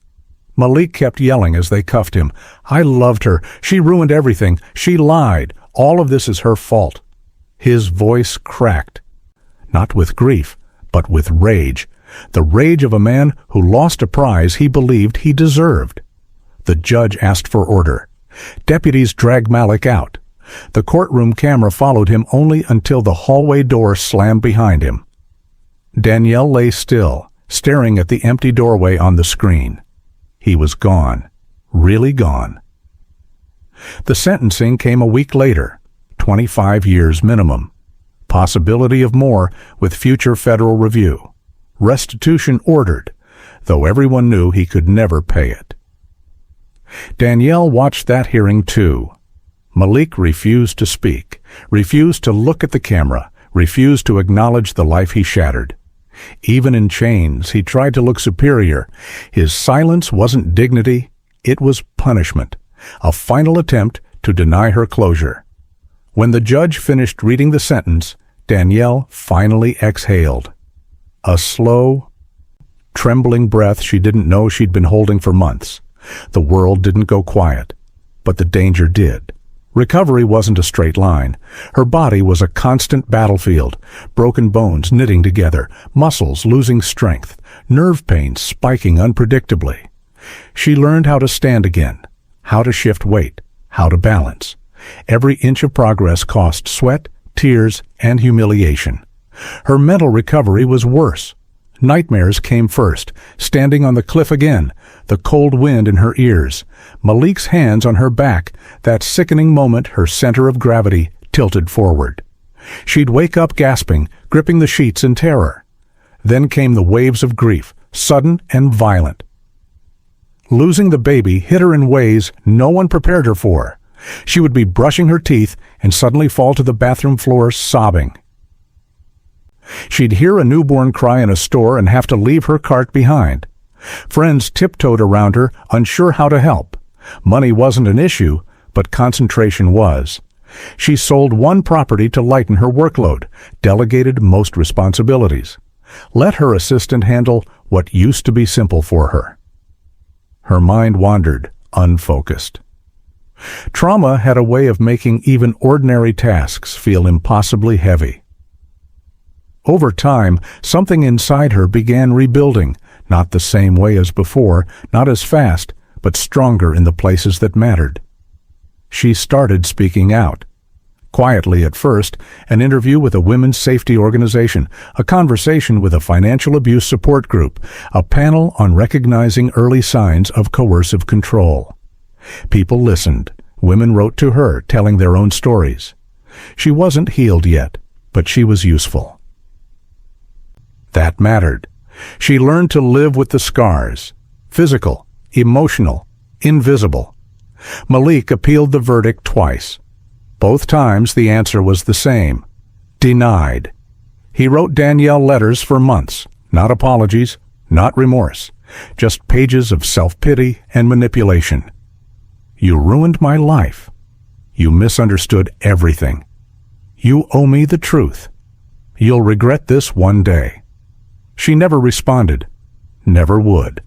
Malik kept yelling as they cuffed him. "I loved her. She ruined everything. She lied. All of this is her fault." His voice cracked, not with grief, but with rage. The rage of a man who lost a prize he believed he deserved. The judge asked for order. Deputies dragged Malik out. The courtroom camera followed him only until the hallway door slammed behind him. Danielle lay still, staring at the empty doorway on the screen. He was gone, really gone. The sentencing came a week later, 25 years minimum. Possibility of more with future federal review. Restitution ordered, though everyone knew he could never pay it. Danielle watched that hearing too. Malik refused to speak, refused to look at the camera, refused to acknowledge the life he shattered. Even in chains, he tried to look superior. His silence wasn't dignity, it was punishment, a final attempt to deny her closure. When the judge finished reading the sentence, Danielle finally exhaled. A slow, trembling breath she didn't know she'd been holding for months. The world didn't go quiet, but the danger did. Recovery wasn't a straight line. Her body was a constant battlefield, broken bones knitting together, muscles losing strength, nerve pain spiking unpredictably. She learned how to stand again, how to shift weight, how to balance. Every inch of progress cost sweat, tears, and humiliation. Her mental recovery was worse. Nightmares came first, standing on the cliff again, the cold wind in her ears, Malik's hands on her back, that sickening moment her center of gravity tilted forward. She'd wake up gasping, gripping the sheets in terror. Then came the waves of grief, sudden and violent. Losing the baby hit her in ways no one prepared her for. She would be brushing her teeth and suddenly fall to the bathroom floor sobbing. She'd hear a newborn cry in a store and have to leave her cart behind. Friends tiptoed around her, unsure how to help. Money wasn't an issue, but concentration was. She sold one property to lighten her workload, delegated most responsibilities. Let her assistant handle what used to be simple for her. Her mind wandered, unfocused. Trauma had a way of making even ordinary tasks feel impossibly heavy. Over time, something inside her began rebuilding, not the same way as before, not as fast, but stronger in the places that mattered. She started speaking out. Quietly at first, an interview with a women's safety organization, a conversation with a financial abuse support group, a panel on recognizing early signs of coercive control. People listened. Women wrote to her, telling their own stories. She wasn't healed yet, but she was useful. That mattered. She learned to live with the scars, physical, emotional, invisible. Malik appealed the verdict twice. Both times the answer was the same: denied. He wrote Danielle letters for months, not apologies, not remorse, just pages of self-pity and manipulation. You ruined my life. You misunderstood everything. You owe me the truth. You'll regret this one day. She never responded, never would.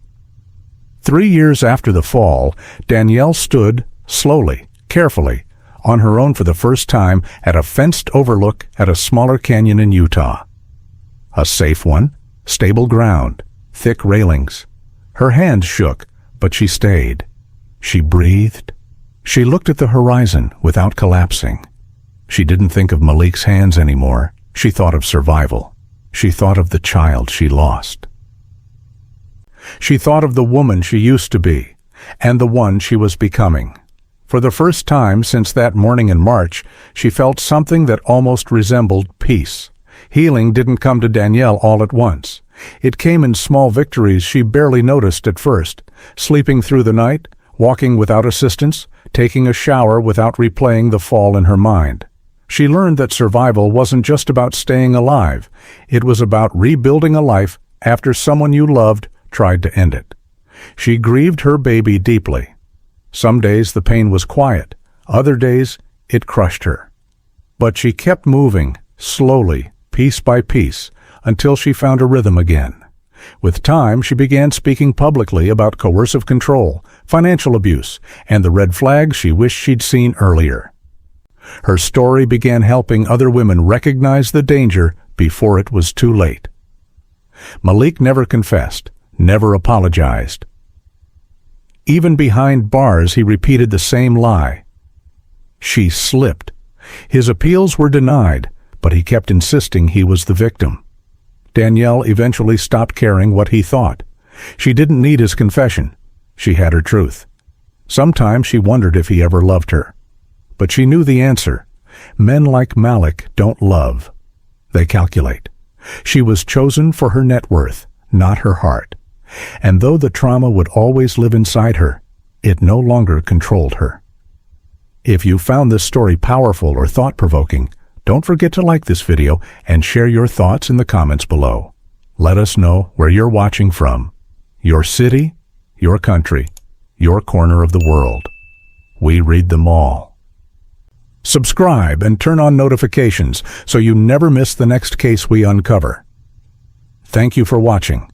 3 years after the fall, Danielle stood, slowly, carefully, on her own for the first time at a fenced overlook at a smaller canyon in Utah. A safe one, stable ground, thick railings. Her hands shook, but she stayed. She breathed. She looked at the horizon without collapsing. She didn't think of Malik's hands anymore. She thought of survival. She thought of the child she lost. She thought of the woman she used to be, and the one she was becoming. For the first time since that morning in March, she felt something that almost resembled peace. Healing didn't come to Danielle all at once. It came in small victories she barely noticed at first: sleeping through the night, walking without assistance, taking a shower without replaying the fall in her mind. She learned that survival wasn't just about staying alive. It was about rebuilding a life after someone you loved tried to end it. She grieved her baby deeply. Some days the pain was quiet, other days it crushed her. But she kept moving, slowly, piece by piece, until she found a rhythm again. With time, she began speaking publicly about coercive control, financial abuse, and the red flags she wished she'd seen earlier. Her story began helping other women recognize the danger before it was too late. Malik never confessed, never apologized. Even behind bars, he repeated the same lie. She slipped. His appeals were denied, but he kept insisting he was the victim. Danielle eventually stopped caring what he thought. She didn't need his confession. She had her truth. Sometimes she wondered if he ever loved her. But she knew the answer. Men like Malik don't love. They calculate. She was chosen for her net worth, not her heart. And though the trauma would always live inside her, it no longer controlled her. If you found this story powerful or thought-provoking, don't forget to like this video and share your thoughts in the comments below. Let us know where you're watching from. Your city, your country, your corner of the world. We read them all. Subscribe and turn on notifications so you never miss the next case we uncover. Thank you for watching.